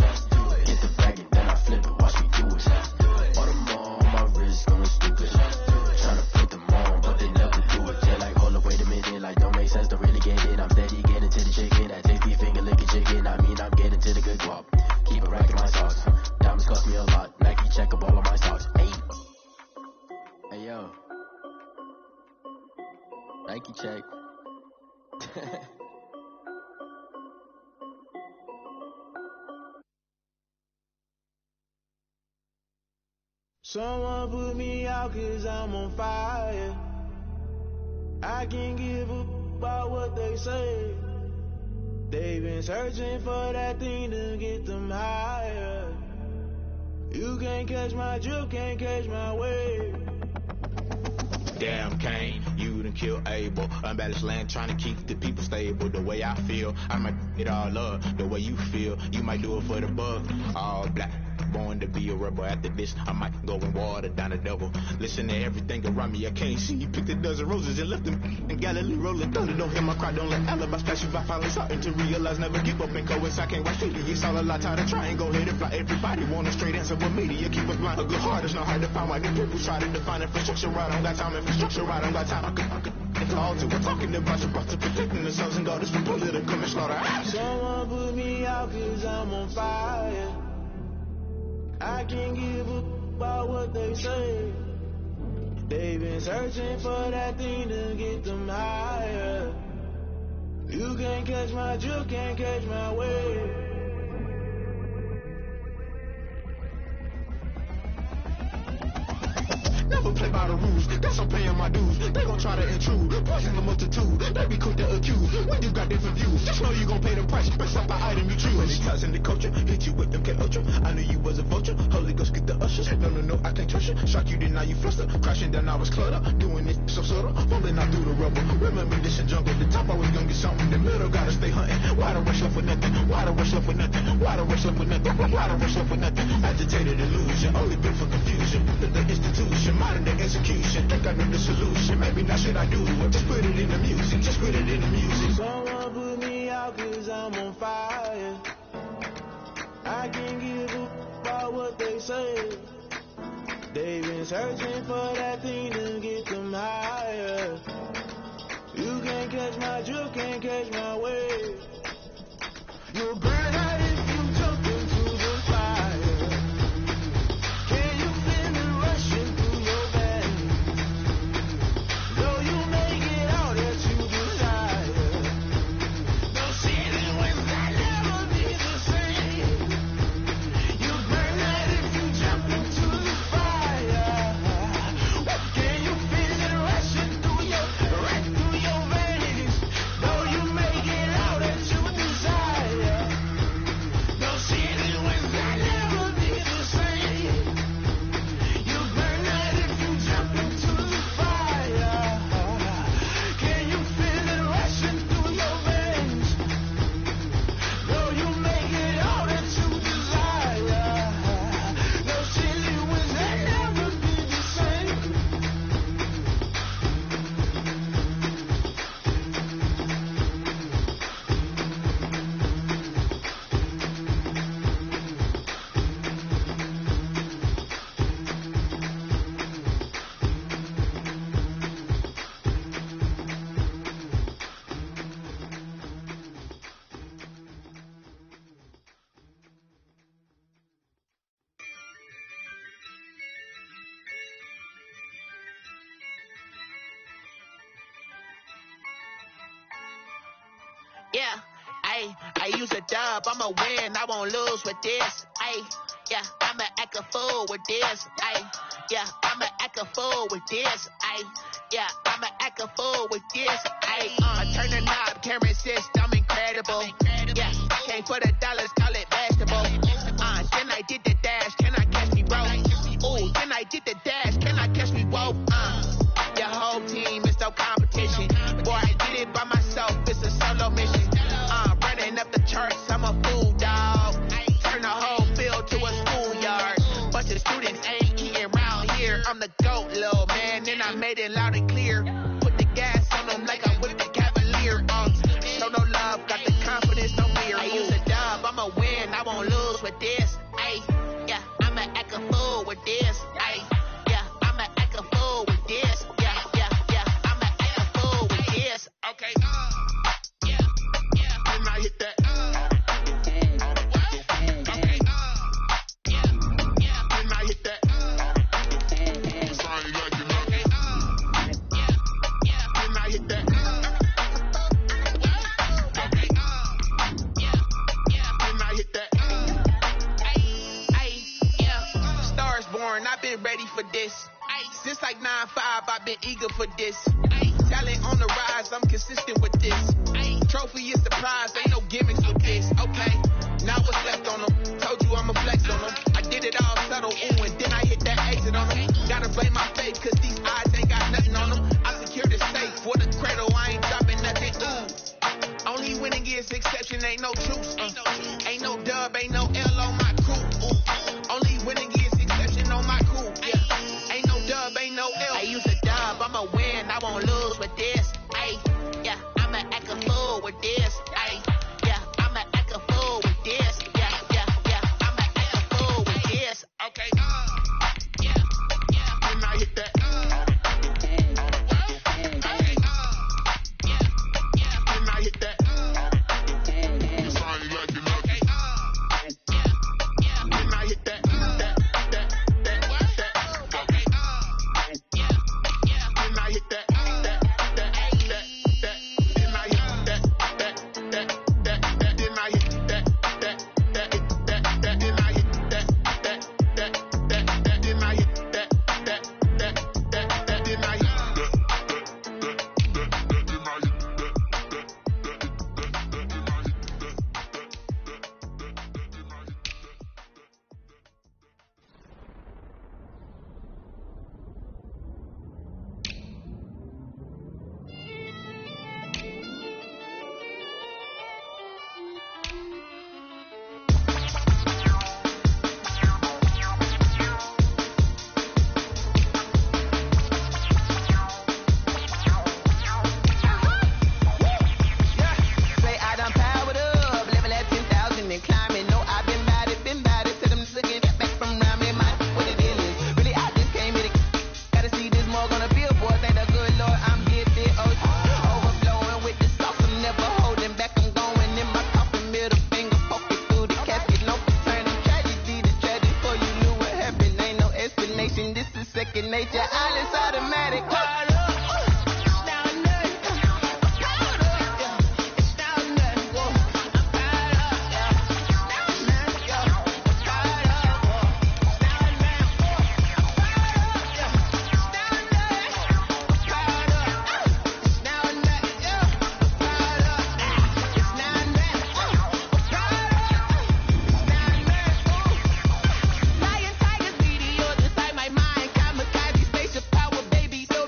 Get the bag and then I flip it, watch me do it. All them on my wrist going stupid. Tryna put them on, but they never do it. They're like, hold up, wait a minute, like don't make sense, don't really get it. I'm steady getting to the chicken, that tasty finger licking chicken. I mean, I'm getting to the good guap. Keep a rack in my socks. Diamonds cost me a lot. Nike check up all of my socks. Hey yo. Nike check. Someone put me out 'cause I'm on fire. I can't give a about what they say. They've been searching for that thing to get them higher. You can't catch my drip, can't catch my wave. Damn Kane, you done killed Abel. Unbalanced land trying to keep the people stable. The way I feel, I might it all up. The way you feel, you might do it for the bug. All black, born to be a rebel. After this, I might go and water down the devil. Listen to everything around me, I can't see. You picked a dozen roses and left them in Galilee rolling thunder. Don't hear my cry, don't let alibis pass you by. Finally starting to realize, never give up and coincide. Can't watch TV, it's all a lot. Tired of trying, go ahead and fly. Everybody want a straight answer with media. Keep us blind, a good heart is not hard to find. Why the people try to define infrastructure right? I don't got time, infrastructure right, I don't got time. I could it's all to. We're talking about your brother protecting the sons and daughters from political and slaughter. Someone put me out 'cause I'm on fire. I can't give a about what they say. They've been searching for that thing to get them higher. You can't catch my drip, can't catch my wave. Never play by the rules, that's I'm paying my dues. They gon' try to intrude, poison the multitude. They be quick to accuse, when you got different views. Just know you gon' pay the price, based off the item you choose. Many ties in the culture, hit you with MK Ultra. I knew you was a vulture, Holy Ghost get the ushers. No, I can't trust you. Shock you, then now you fluster. Crashing down, I was cluttered. Doing it so subtle, falling out through the rubble. Remember this in jungle, the top I was gonna get something. The middle gotta stay hunting. Why the rush left with nothing? Why the rush left with nothing? Why the rush left with nothing? Why the rush left with nothing? Agitated illusion, only built for confusion. The institution, modern day execution. Think I know the solution. Maybe not shit I do. Just put it in the music. Just put it in the music. Someone put me out 'cause I'm on fire. I can't give a about what they say. They've been searching for that thing to get them higher. You can't catch my drip, can't catch my wave. You'll burn out if you jump into the fire. Can you feel it rushing through your veins? Though you make it all that you desire. No ceiling wins, I never be the same. You burn out if you jump into the fire. Can you feel it rushing through your veins? Though you make it all that you desire. No ceiling wins, I never be the same. You burn out if you jump into the fire. Can you feel it rushing through your veins? Though you make it all that you desire. No ceiling wins, I never be the same. Yeah, I use a dub, I'ma win, I won't lose with this. Yeah, I'ma act a fool with this. Yeah, I'ma act a fool with this. Yeah, I'ma act a fool with this. I turn the knob, camera assist, I'm incredible. Yeah, came for the dollars, call it basketball. Then I did the dash. with this. Ay, yeah, I'ma act a fool with this. Ay, yeah, I'ma act a fool with this. Yeah, yeah, yeah, I'ma act a fool with this. Okay, yeah, yeah, and I hit that. Okay, yeah, yeah, and I hit that. Sorry, like you know. Yeah, yeah, and I hit that. Okay, yeah, yeah, and I hit that. Ay, yeah, Stars born, I've been ready for this. Since like 9-5, I've been eager for this. Talent on the rise, I'm consistent with this. Trophy is the prize, ain't no gimmicks with this. Okay, now what's left on them? Told you I'ma flex on them. I did it all subtle, ooh, and then I hit that exit on them. Gotta blame my faith, cause these eyes ain't got nothing on them. I secured the safe for the cradle, I ain't dropping nothing, ooh. Only winning is exception, ain't no truce. Ain't no dub, ain't no L on my crew, ooh. Only winning is exception on my crew, yeah. Ain't no dub, ain't no L. I use a dub, I'ma win, I won't lose with this. Ay, yeah, I'ma act a fool with this. Ay, yeah, I'ma act a fool with this. Yeah, yeah, yeah, I'ma act a fool with this. Okay, yeah, yeah, and I hit that. Okay, yeah, yeah, and I hit that. Sorry, like you know. Okay, yeah, yeah, and I hit that. Okay, yeah, yeah, and I hit that. Lion, tigers, meteors inside my mind. Kamikaze, spaceship power, baby. So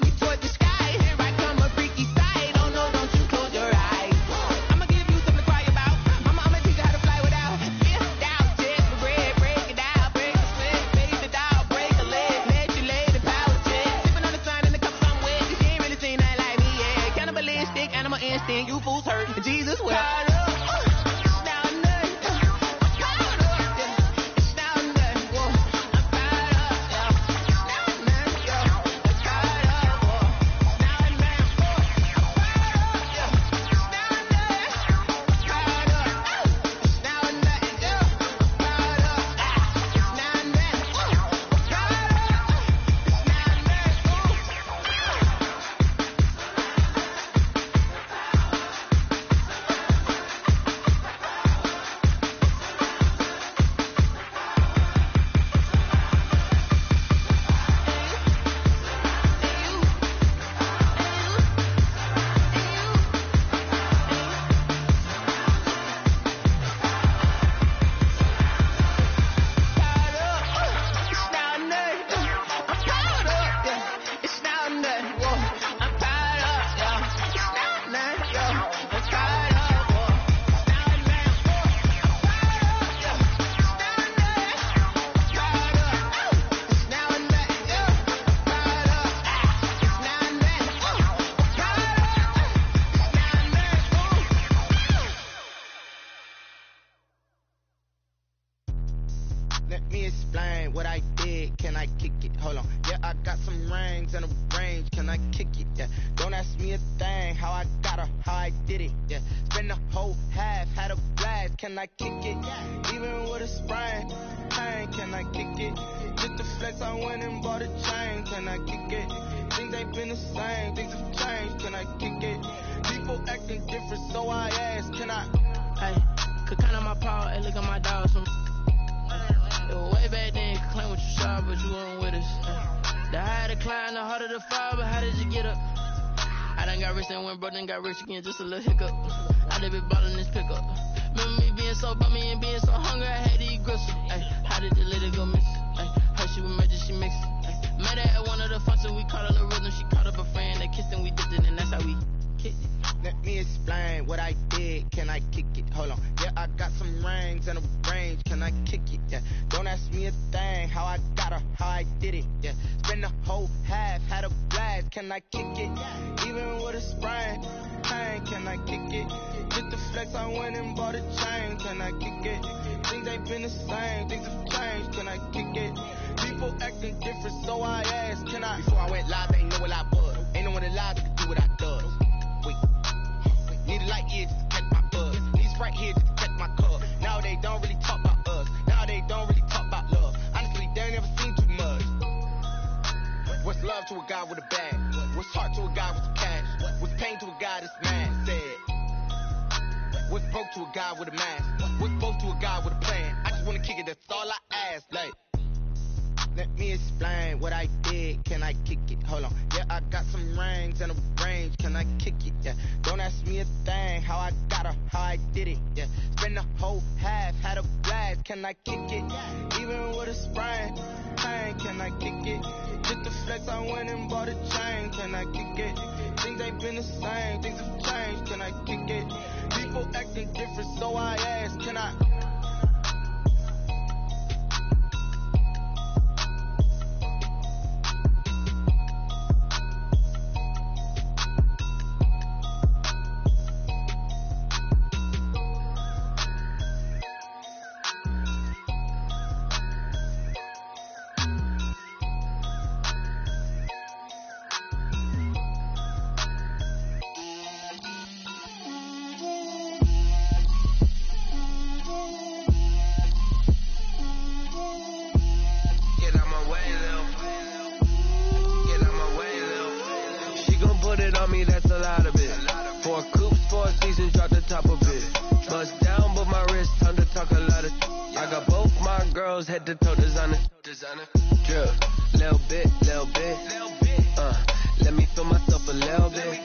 Let me explain what I did. Can I kick it? Hold on. Yeah, I got some rings and a range. Can I kick it? Yeah. Don't ask me a thing. How I got her, how I did it. Yeah. Spend the whole half, had a blast. Can I kick it? Even with a sprain. Pain, can I kick it? Just the flex, I went and bought a chain. Can I kick it? Things ain't been the same. Things have changed. Can I kick it? People acting different, so I ask. Can I? Hey, could count on my power. Hey, look at my dogs. Way back then, you could claim what you saw, but you weren't with us. The higher the climb, the harder the fall, but how did you get up? I done got rich and went broke, then got rich again, just a little hiccup. I done been ballin' this pickup. Remember me being so bummy and being so hungry, I had to eat gristle. Ay, how did the lady go miss? Ay, her she was major, she mixed. Ay, met her at one of the functions, we caught a little rhythm, she caught up a friend, they kissed and we dipped it, and that's how we kicked it. Let me explain what I did. Can I kick it? Hold on. Yeah, I got some rings and a range. Can I kick it? Yeah. Don't ask me a thing. How I got her, how I did it. Yeah. Spend the whole half, had a blast. Can I kick it? Even with a sprain. Pain, can I kick it? Just the flex, I went and bought a chain. Can I kick it? Things ain't been the same. Things have changed. Can I kick it? People acting different, so I asked. Can I? Before I went live, ain't know what I was. Ain't no one alive that could do what I does. Need a light here just to catch my buzz. Need Sprite here just to catch my cup. Now they don't really talk about us. Now they don't really talk about love. Honestly, they ain't never seen too much. What's love to a guy with a bag? What's heart to a guy with some cash? What's pain to a guy that's mad? Said. What's broke to a guy with a mask? What's broke to a guy with a plan? I just wanna kick it, that's all I ask. Like, let me explain what I did. Can I kick it? Hold on. Yeah, I got some rings and a range. Can I kick it? Yeah. Don't ask me a thing. How I got her, how I did it. Yeah. Spend the whole half, had a blast. Can I kick it? Even with a sprain. Pain, can I kick it? Just the flex, I went and bought a chain. Can I kick it? Things ain't been the same. Things have changed. Can I kick it? People acting different, so I ask. Can I? Head to toe designer, drip, little bit, let me feel myself a little bit,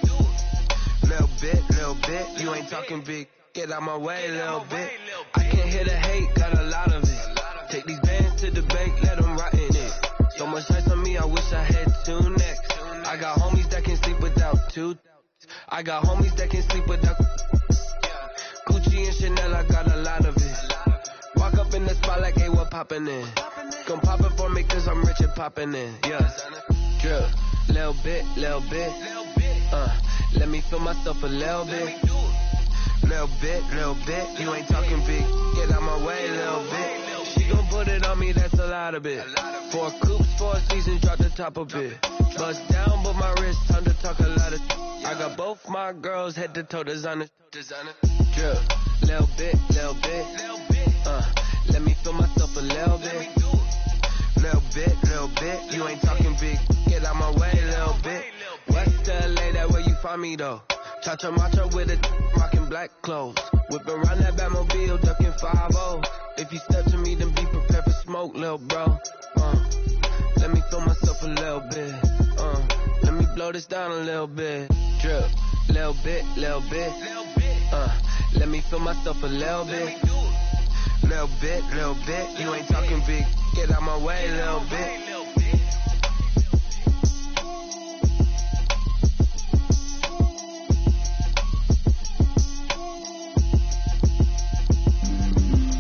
you ain't talking big, get out my way, little bit, I can't hear the hate, got a lot of it, take these bands to the bank, let them rot in it, so much ice on me, I wish I had 2 necks, I got homies that can sleep without 2, I got homies that can sleep without, Gucci and Chanel, I got a lot of it. Walk up in the spot like, hey, what poppin' in? Come pop it for me, cause I'm rich and poppin' in, yeah. Drip, little bit, let me feel myself a little bit. Little bit, you ain't talking big, get out my way, little bit. She gon' put it on me, that's a lot of it. 4 coops, 4 seasons, drop the top of it. Bust down, but my wrist, time to talk a lot of. I got both my girls, head to toe designer. Drip, little bit, let me feel myself a little bit. Little bit, you ain't talking big, get out my way, little bit. West LA, that where you find me though. Cha-cha macha with a rockin' black clothes. Whippin' around that Batmobile, duckin' 5-0. If you step to me, then be prepared for smoke, little bro. Let me feel myself a little bit. Let me blow this down a little bit. Drip, little bit, let me feel myself a little bit. Little bit, you ain't talking big, get out my way, little bit.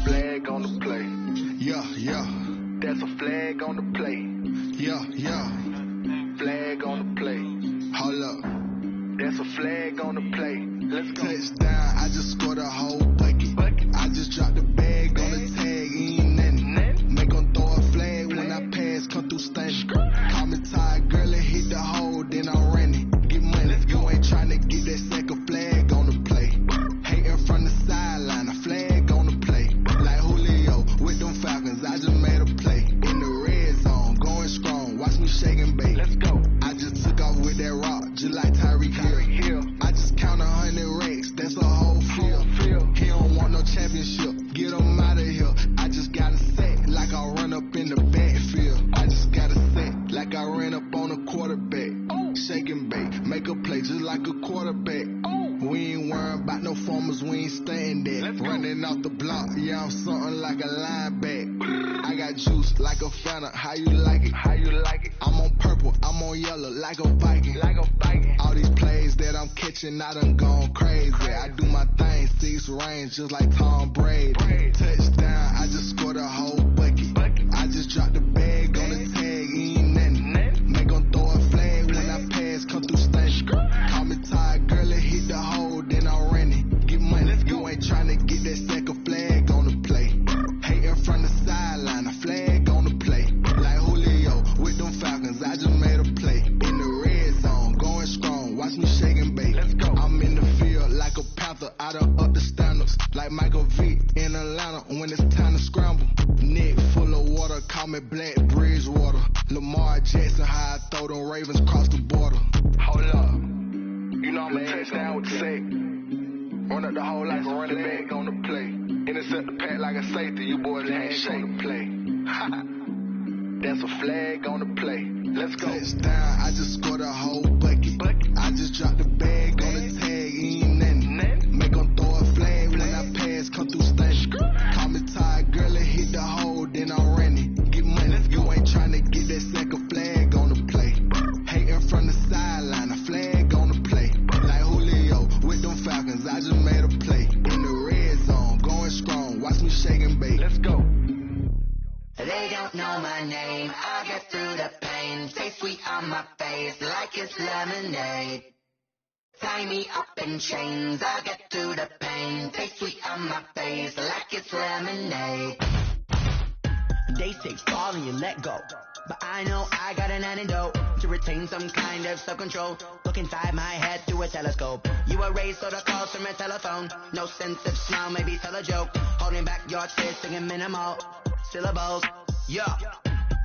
Flag on the play, yeah. That's a flag on the play, yeah. Flag on the play, hold up. That's a flag on the play. Let's go. Touchdown, I just scored a whole bucket. I just dropped the bag on the tag, ain't nothing. Make something like a lineback. I got juice like a Fanta, how you like it? How you like it? I'm on purple, I'm on yellow, like a Viking. Like a Viking. All these plays that I'm catching, I done gone crazy. I do my thing, 6 range, just like Tom Brady. Touchdown, I just scored a whole bucket. I just dropped the bag on the tag, ain't nothing. Make 'em throw a flag when I pass, come through station. Call me tired, girl, it hit the hole, then I ran it. Get money, you ain't tryna get that second flag on the play. Hating from the sideline, a flag on the play. Like Julio with them Falcons, I just made a play. In the red zone, going strong, watch me shake and bake. Let's go. I'm in the field like a Panther, I done up the standards. Like Michael Vick in Atlanta when it's time to scramble. Neck full of water, call me Black Bridgewater. Lamar Jackson, how I throw them Ravens cross the border. Hold up, you know I'm a touchdown with the sack. Run up the hole like a running back on the play. Intercept the pack like a safety, you boys ain't on the play. That's a flag on the play. Let's go. Touchdown, I just scored a whole bucket. I just dropped the bag on the tag, ain't nothing. Make 'em throw a flag when I pass, come through station. Call me tired, girl, it hit the hole, then I ran it. Get money, you ain't tryna get that second flag on the play. Hating from the sideline, a flag on the play. Like Julio with them Falcons, I just made a play. In the red zone, going strong, watch me shake and bake. Let's go. They don't know my name, I get through the pain. Stay sweet on my face like it's lemonade. Tie me up in chains, I get through the pain. Stay sweet on my face like it's lemonade. They say fall and you let go, but I know I got an antidote to retain some kind of self-control. Look inside my head through a telescope. You erase all the calls from a telephone. No sense of smile, maybe tell a joke. Holding back your tears, singing minimal syllables. Yeah,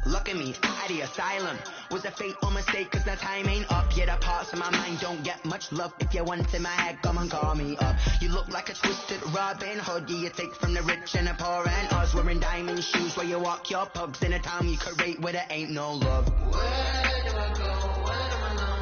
look at me, out of the asylum. Was a fate or mistake, cause the time ain't up. Yet the parts of my mind don't get much love. If you want in my head, come and call me up. You look like a twisted Robin Hood. Yeah, you take from the rich and the poor and us. Wearing diamond shoes where you walk your pugs in a town you create where there ain't no love. Where do I go? Where do I know?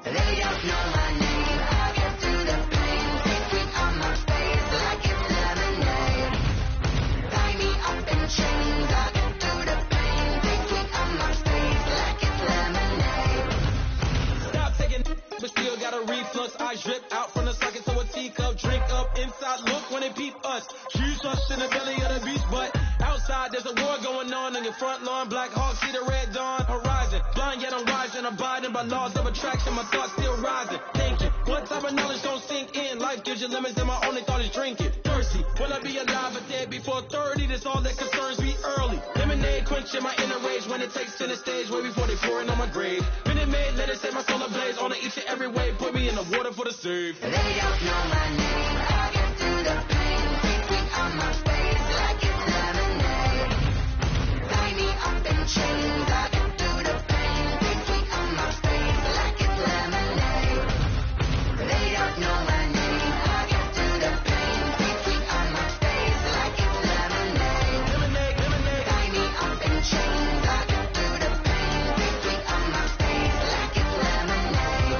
They don't know my name. I get through the pain. Stay sweet on my face like it's lemonade. Tie me up in chains. I get through the pain. Stay sweet on my face like it's lemonade. Stop taking, but still got a reflux. Eyes drip out from the socket to a teacup. Drink up inside. Look when they peep us. Choose us in the belly of the beast, but outside there's a war going on your front lawn. Black Hawk see the red dawn horizon. Blind yet I'm rising, abiding by laws of attraction. My thoughts still rising. Thinking, what type of knowledge don't sink in? Life gives you limits and my only thought is drinking. Thirsty, will I be alive or dead before 30? That's all that concerns me early. Lemonade quenching my inner rage when it takes center stage way before they pour it on my grave. Minute Maid, let it set my soul ablaze on each and every way. Put me in the water for the save. They don't know my name. I get through the pain. Stay sweet on my face like it's lemonade. Tie me up in chains. I get through the pain. Stay sweet on my face like it's lemonade. They don't know my name. I get through the pain. Stay sweet on my face like it's lemonade. Lemonade, lemonade. Tie me up in chains. I get through the pain. Stay sweet on my face like it's lemonade.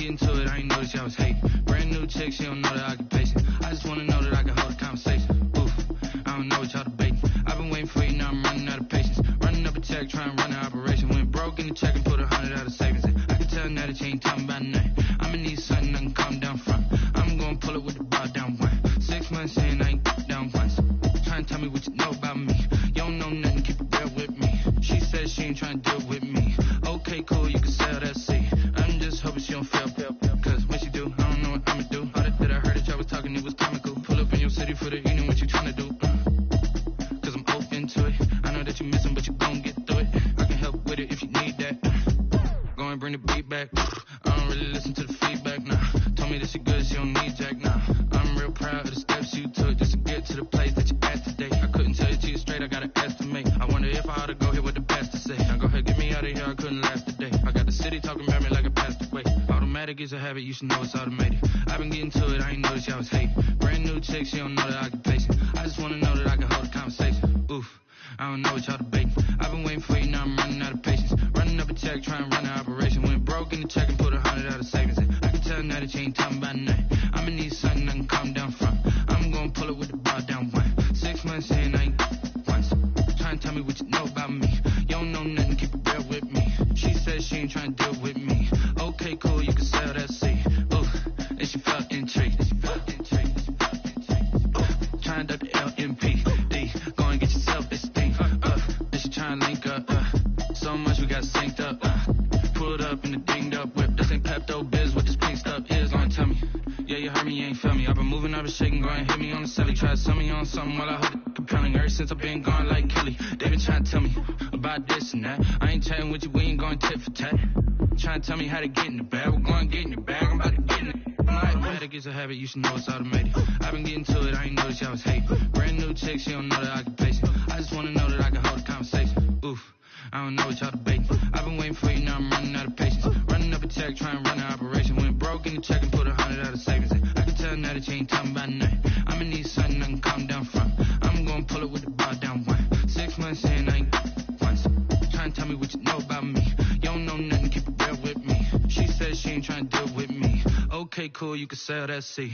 getting to it, I ain't noticed y'all was hating. Brand new chick, she don't know the occupation. I just wanna know that I can hold a conversation. Oof, I don't know what y'all debating. I've been waiting for you, now I'm running out of patience. Running up a check, trying to run an operation. Went broke in the check and put 100 out of savings in. I can tell now that you ain't talking about nothing. I'ma need something I can calm down from. I'm gonna pull it with the bar down one. 6 months in, I ain't down once. Trying to tell me what you know about me. You don't know nothing, keep it real with me. She says she ain't trying to deal with me. Okay, cool, you can sell that seat. I'm just hoping she don't fail. Cause when she do, I don't know what I'ma do. All that I heard that y'all was talking, it was comical. Pull up in your city for the evening, what you trying to do? Cause I'm open to it. I know that you missing, but you gon' get through it. I can help with it if you need that. Go and bring the beat back. I don't really listen to the feedback, nah. Told me that she good, she don't need jack, nah. I'm real proud of the steps you took just to get to the place that you at today. I couldn't tell you to you straight, I gotta estimate. I wonder if I ought to go here with the best to say. Now go ahead, get me out of here, I couldn't last today. I got the city talking about me like a passed away. Automatic is a habit, you should know it's automated. I've been getting to it, I ain't noticed y'all was hating. Brand new chick, she don't know the occupation. I just wanna know that I can hold a conversation. Oof, I don't know what y'all debating. I've been waiting for you, now I'm running out of patience. Running up a check, trying to run an operation. Went broke in the check and put 100 out of savings in. I can tell now that you ain't talking about nothing. I'ma need something I can calm down from. I'm gonna pull it with the bar down one. 6 months in, I ain't once. Trying to tell me what you know about me. You don't know nothing, keep it real with me. She says she ain't trying to deal with me. Okay, cool, you can sell that seat. Ooh, and she felt intrigued. Trying to duck the LMP. Go and get yourself this thing. Then she trying to link up. So much we got synced up. Pulled up in the dinged up whip. This ain't Pepto Biz, what this pink stuff is. Gonna tell me. Yeah, you heard me, you ain't feel me. I've been moving, I've been shaking, go and hit me on the celly. Try to sell me on something while I hold it compelling. Ever since I've been gone like Kelly, they been trying to tell me about this and that. I ain't chatting with you, we ain't going tit for tat. Trying to tell me how to get in the bag. We're going to get in the bag, I'm about to get in it. Automatic is a habit, you should know it's automated. I've been getting to it, I ain't noticed y'all was hating. Brand new chick, she don't know the occupation. I just wanna know that I can hold a conversation. Oof, I don't know what y'all debating. I've been waiting for you, now I'm running out of patience. Running up a check, trying to run an operation. Went broke in the check and put 100 out of savings in. I can tell now that you ain't talking about nothing. I'ma need something I can calm down from. I'm gonna pull it with the bar down one. 6 months in, I ain't once. Trying to tell me what you know about me. You don't know nothing, keep it real with me. She says she ain't trying to deal with me. Okay, cool, you can sell that seat.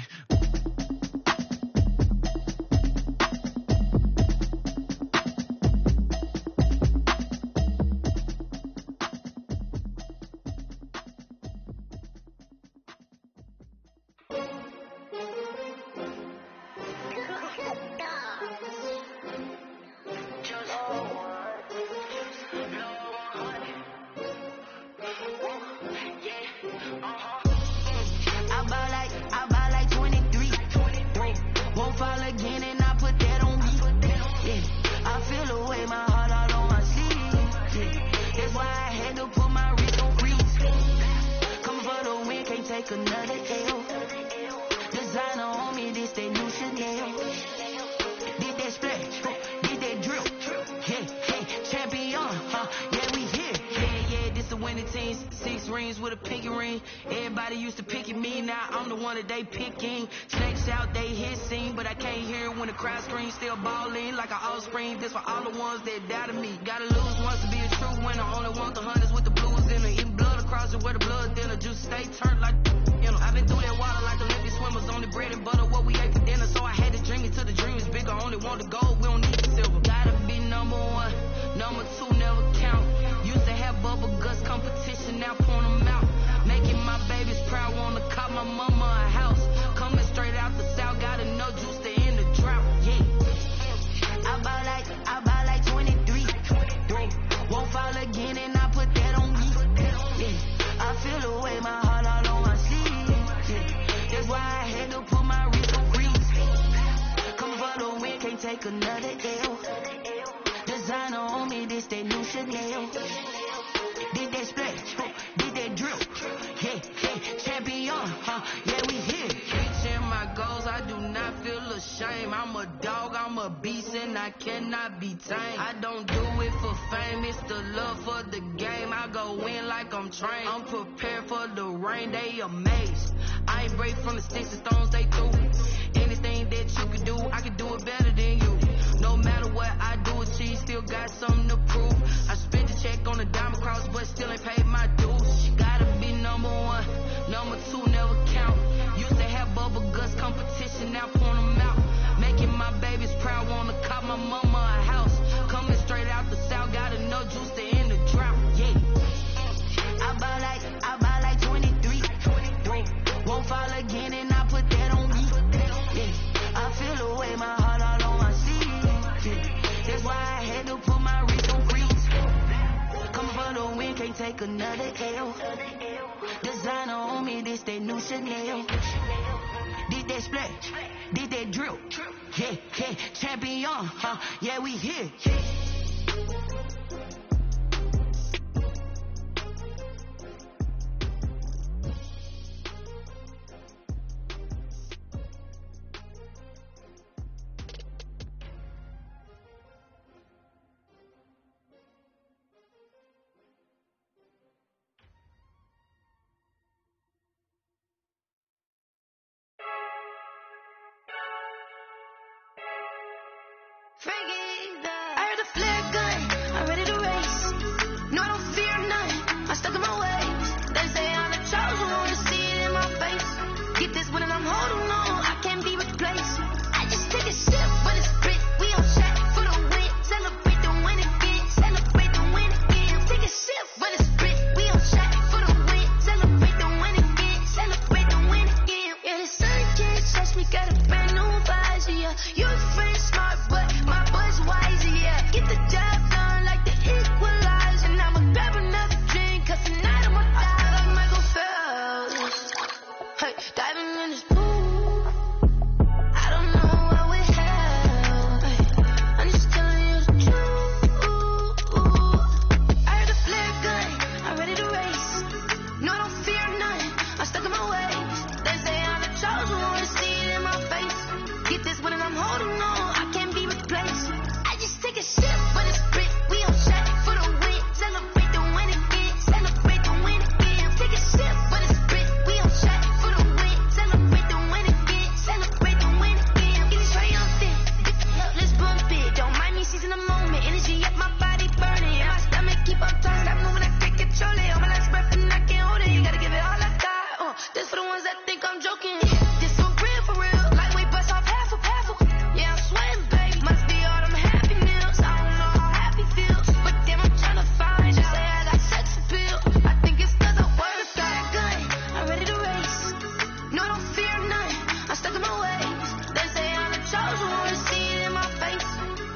I'm prepared for the rain, they amazed. I ain't break from the sticks and stones they threw. Anything that you can do, I can do it better than you. No matter what I do, she still got something to prove. I spent the check on the diamond cross, but still ain't paid my dues. She gotta be number one, number two. the L. Designer on me, this that new Chanel. Did that splash, did that drill. Yeah, yeah, champion, huh? Yeah, we here. I heard the flare gun, I'm ready to race. No, I don't fear none, I'm stuck in my ways. They say I'm the chosen one, to see it in my face. Get this one and I'm holding on, I can't be replaced. I just take a sip, but it's spit. We on track for the win, celebrate the win again, celebrate the win again. Take a sip, but it's spit. We on track for the win, celebrate the win again, celebrate the win again. Yeah, the sun can't touch me, got a brand new visor, yeah. You friend smart, but my buzz wiser, yeah. Get the job done like the equalizer. And I'ma grab another drink, cause tonight I'ma die like Michael Phelps. Hey, diving in this pool, I don't know what we have. Hey, I'm just telling you the truth. I heard the flare gun, I'm ready to race. No, I don't fear none, I'm stuck in my ways. They say I'm the chosen one, to see it in my face. Get this one and I'm holding on, I can't be replaced. I just take a sip, but it's spit. We on track for the win, celebrate the win again, celebrate the win again. Take a sip, but it's spit. We on track for the win, celebrate the win again, celebrate the win again. Get this triumphant, let's bump it. Don't mind me seizing the moment, energy up my body burning. My stomach keep on turning, stop moving, I can't control it. On my last breath and I can't hold it. You gotta give it all I got. This for the ones that think I'm joking. This for real, lightweight bust off half a. Yeah, I'm sweating, baby. Must be all them happy meals. I don't know how happy feels, but damn, I'm tryna find you. Say I got sex appeal. I think it's cause I work that gun. I'm ready to race. No, I don't fear none. I'm stuck in my ways. They say I'm the chosen one, to see it in my face.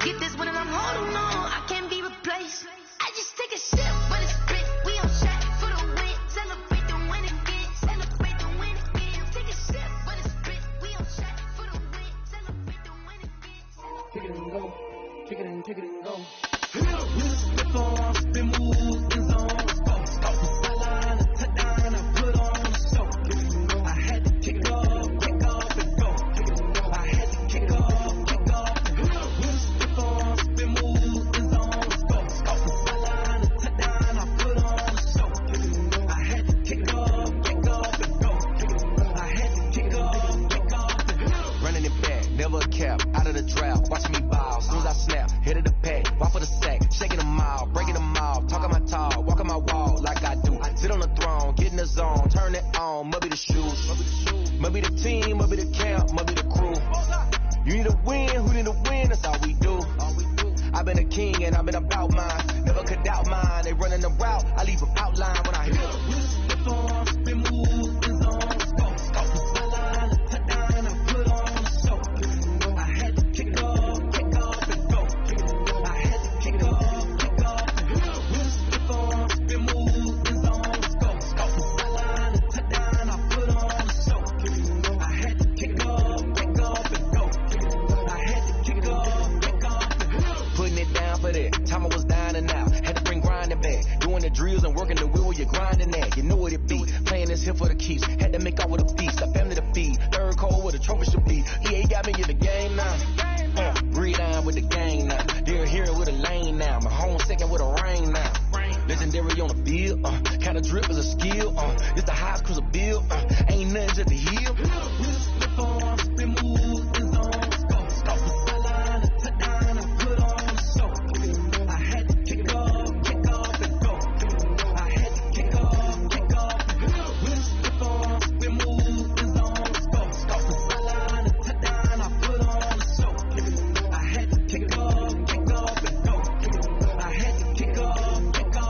Get this one and I'm holding on, I can't be replaced. I just take a sip, but it's spit. We on track for the win, celebrate the win again, celebrate the win again. Take a sip, but it's spit. We on track for the win, celebrate the win again. Kick it and go, kick it and go. Slip on, spin move, in zone, off the sideline, a touchdown, I put on the show. I had to kick it off, kick off and go. I had to kick it off, kick off and go. Slip on, spin move, in zone, off the sideline, a touchdown, I put on the show. I had to kick it off, kick off and go. I had to kick it off, kick off and go. Running it back, never a cap, out of the draft, watch me ball, soon as I snap, hit of the pack, walk for the sack, shaking them all, breaking them all, talking my talk, walking my wall like I do, sit on the throne, get in the zone, turn it on, must be the shoes, must be the team, must be the camp, must be the crew, you need a win, who need a win, that's all we do, I've been a king and I've been about mine, never could doubt mine, they running the route, I leave them outline when I hit them. Slip on, spin move, in zone, off the sideline, a touchdown, I put on the show. I had to kick it off and go. I had to kick it off and go. Slip on, spin move, in zone, off the sideline, a touchdown, I put on the show. I had to kick it off and go. I had to kick it off and go. Putting it down for that, time I was down and out, had to bring grinding back, doing the drills and working the wheel, you're grinding that, you know what it be, playing this here for the keeps, had to make out with a feast, a family to feed, third cold where the trophy should be, EA got me in the game now, breathe down with the gang now, they're here with a lane now, my home second with a rain now, legendary on the field, kind of drip is a skill, it's the highest cruiser bill, ain't nothing just to heal, slip on, spin move, in zone, off the sideline, a touchdown, I put on the show, I had to kick it off and go, I had to kick it off and go, slip on, spin move, in zone, off the sideline, a touchdown, I put on the show, I had to kick it off and go, I had to kick it off and go.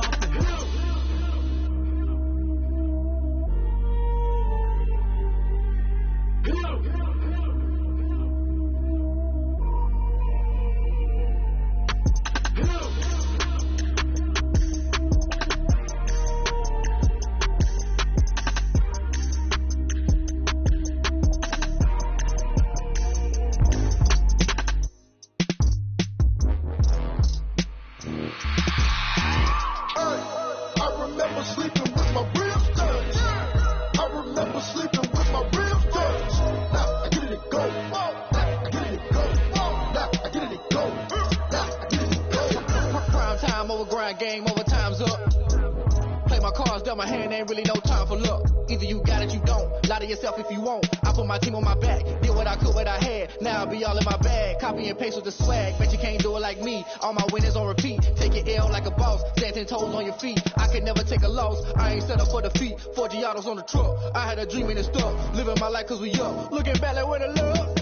tell my hand ain't really no time for luck. Either you got it, you don't. Lie to yourself if you won't. I put my team on my back. Did what I could, what I had. Now I be all in my bag. Copy and paste with the swag. Bet you can't do it like me. All my winners on repeat. Take your L like a boss. Stand 10 toes on your feet. I can never take a loss. I ain't set up for defeat. 4 Giottos on the truck. I had a dream and it's stuck. Living my life cause we up. Looking back like where the love.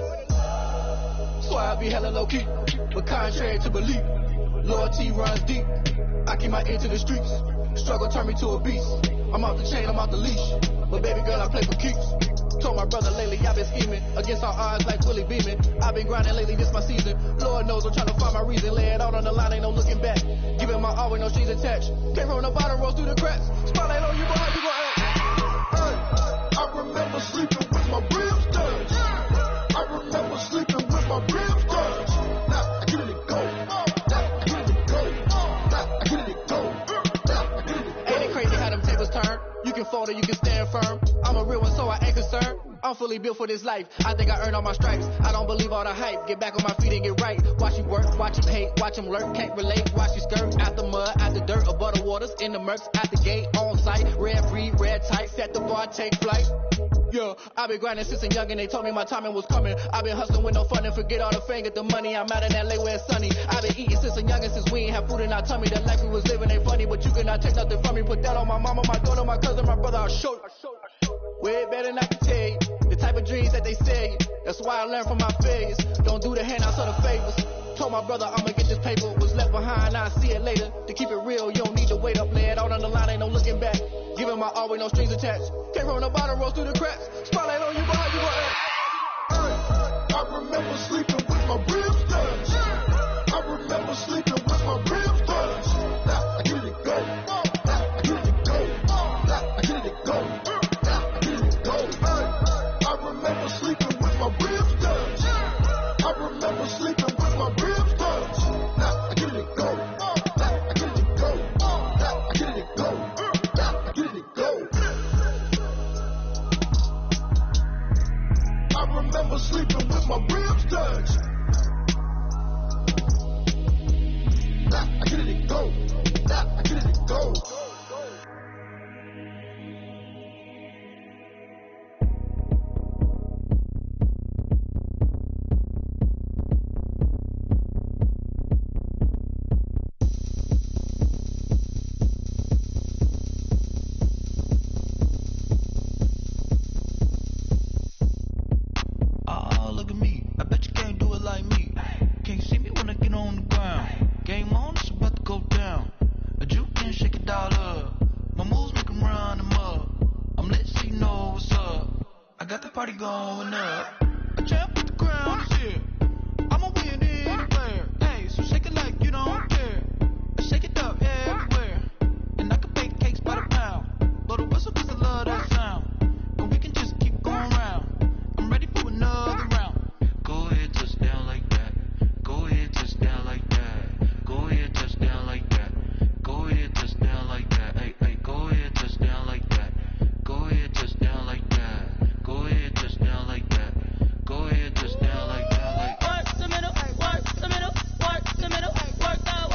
So I be hella low key. But contrary to belief. Loyalty runs deep. I keep my ear to the streets. Struggle turned me to a beast. I'm off the chain, I'm off the leash. But baby girl, I play for keeps. Told my brother lately, I've been scheming. Against all odds like Willie Beeman. I've been grinding lately, this my season. Lord knows I'm trying to find my reason. Lay it out on the line, ain't no looking back. Giving my all with no strings attached. Came from the bottom, rose through the cracks. Spotlight on you, boy, how you gon' act? I remember sleeping with my ribs touched. I remember sleeping with my ribs touched. Now I get it go. Now I get it go. Now I get it go. Ain't it crazy how them tables turn? You can fold or you can stand firm. I'm a real one, so I ain't concerned. I'm fully built for this life. I think I earned all my stripes. I don't believe all the hype. Get back on my feet and get right. Watch you work, watch him hate, watch him lurk. Can't relate, watch you skirt. Out the mud, out the dirt, above the waters, in the murks, out the gate, on site. Red breed, red tight, set the bar, take flight. Yeah, I been grinding since a youngin', they told me my timing was coming. I been hustling with no fun and forget all the fame, get the money. I'm out in LA where it's sunny. I been eating since a youngin', since we ain't have food in our tummy. The life we was living ain't funny, but you cannot take nothing from me. Put that on my mama, my daughter, my cousin, my brother, I'll show you. Way better than I can tell you. The type of dreams that they sell you. That's why I learned from my failures. Don't do the handouts or the favors. Told my brother I'ma get this paper. Was left behind, I'll see it later. To keep it real, you don't need to wait up. Lay it out on the line, ain't no looking back. Giving my all with no strings attached. Came from the bottom, rose through the cracks. Spotlight on you, boy, how you gon' act? I remember sleeping with my ribs touched. I remember sleeping with my ribs touched. Now I get it go. Now I get it go. Now I get it go. Now I get it go. I remember sleeping with my ribs touched. I remember sleeping with my ribs touched. Now I get it go. Now I get it go. Now I get it go. Now I get it go. I remember sleeping with my ribs touched. Now I get it go. Now I get it go. Look at me. I bet you can't do it like me. Can't see me when I get on the ground. Game on, it's about to go down. A juke can shake it all up. My moves make 'em run them up. I'm lit so you know what's up. I got the party going up. A champ with the crown is here. I'ma win anywhere. Hey, so shake it like you don't care. Shake it up everywhere. And I can bake cakes by the pound. Blow the whistle 'cause I love that sound. And we can just keep going round. I'm ready for another round. Go ahead, touch down like that. Go ahead, touch down like that. Go ahead, touch down like that. Go ahead, touch down like that. Hey, hey, go ahead, touch down like that. Go ahead, touch down like that. Go ahead, touch down like that. Go ahead, touch down like that. Like work the middle, work the middle, work the middle, work the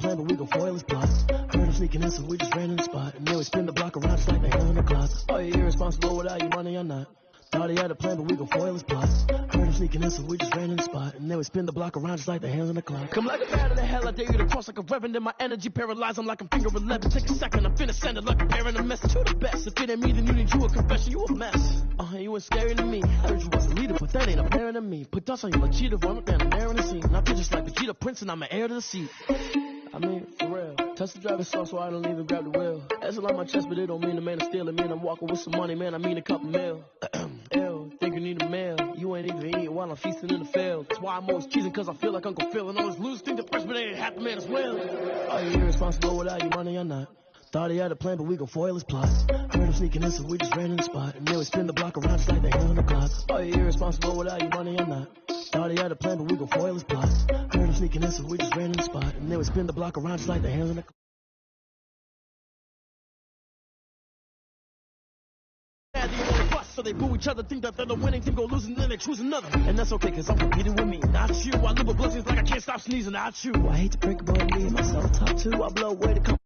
plan, but we gon' foil his plot. Heard him sneaking in, so we just ran in the spot. And then we spin the block around just like the hand on the clock. Are you irresponsible without your money or not? Thought he had a plan, but we gon' foil his plot. Heard him sneaking in, so we just ran in the spot. And then we spin the block around just like the hands on the clock. Come like a bat in the hell, I dare you to cross like a reverend. And my energy paralyzed, I'm like I'm finger 11. Take a second, I'm finna send it like a parent a message to the best. If it ain't me, then you need you a confession, you a mess. You ain't scary to me. Heard you was a leader, but that ain't apparent to me. Put dust on you like cheetah, run up down the air in the scene. I feel just like Vegeta Prince, and I'm an heir to the seat. I mean, for real. Touch the driver's soft, so I don't even grab the wheel. That's on my chest, but it don't mean the man is stealing. Man, I'm walking with some money, man, I mean a couple mil. Ew, think you need a meal. You ain't even eating while I'm feasting in the field. That's why I'm always cheesing, cause I feel like Uncle Phil. And all those losers think the freshman ain't half the man as well. Are you irresponsible without your money or not? Thought he had a plan, but we gon' foil his plot. Heard him sneaking in, so we just ran in the spot. And then we spin the block around just like the hand on the clock. Are you irresponsible without your money or not? Thought he had a plan, but we gon' foil his plot. Heard him sneaking in, so we just ran in the spot. And then we spin the block around just like the hands on the clock. So they boo each other, think that they're the winning team, go losing, then they choose another. And that's okay, cause I'm competing with me, not you. I live with blessings like I can't stop sneezing, not you. I hate to break it, but I leave myself top two. I blow away the